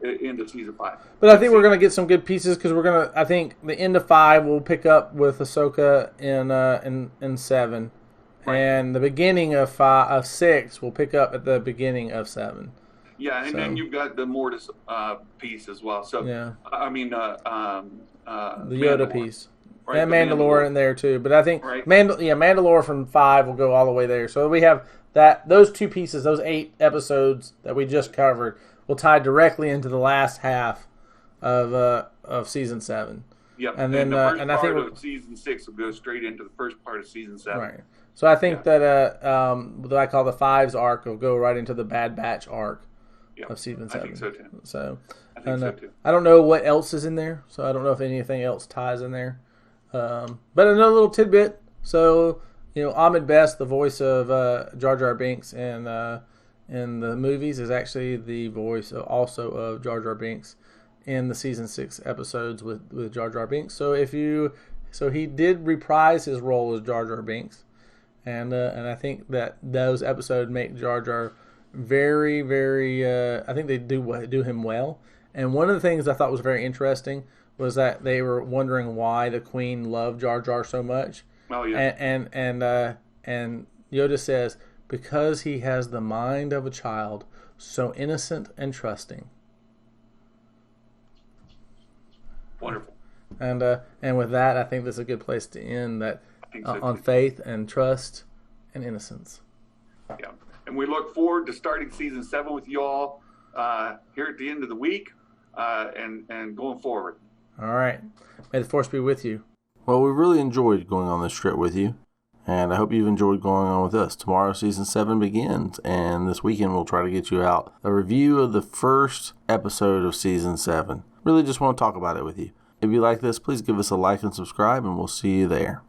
Into season 5. But I think we're going to get some good pieces, because I think the end of 5 will pick up with Ahsoka in 7, right. And the beginning of 6 will pick up at the beginning of 7. Yeah, and then you've got the Mortis piece as well. So yeah, I mean the Yoda piece. Right, and Mandalore in there too, but I think Mandalore from 5 will go all the way there. So we have those two pieces, those 8 episodes that we just covered, will tie directly into the last half of season 7. Yep, and then the first part of season 6 will go straight into the first part of season 7. Right. So I think that what I call the 5's arc will go right into the Bad Batch arc of season 7. I think so too. So I think so too. I don't know what else is in there, so I don't know if anything else ties in there. But another little tidbit. So, Ahmed Best, the voice of Jar Jar Binks in the movies, is actually the voice also of Jar Jar Binks in the season 6 episodes with Jar Jar Binks. So he did reprise his role as Jar Jar Binks, and I think that those episodes make Jar Jar very, very. I think they do him well. And one of the things I thought was very interesting was that they were wondering why the Queen loved Jar Jar so much. Oh yeah. And Yoda says, because he has the mind of a child, so innocent and trusting. Wonderful. And with that, I think this is a good place to end. That on faith and trust and innocence. Yeah, and we look forward to starting season 7 with you all here at the end of the week, and going forward. All right. May the Force be with you. Well, we really enjoyed going on this trip with you, And I hope you've enjoyed going on with us. Tomorrow, season 7 begins, and this weekend we'll try to get you out a review of the first episode of season 7. Really just want to talk about it with you. If you like this, please give us a like and subscribe, and we'll see you there.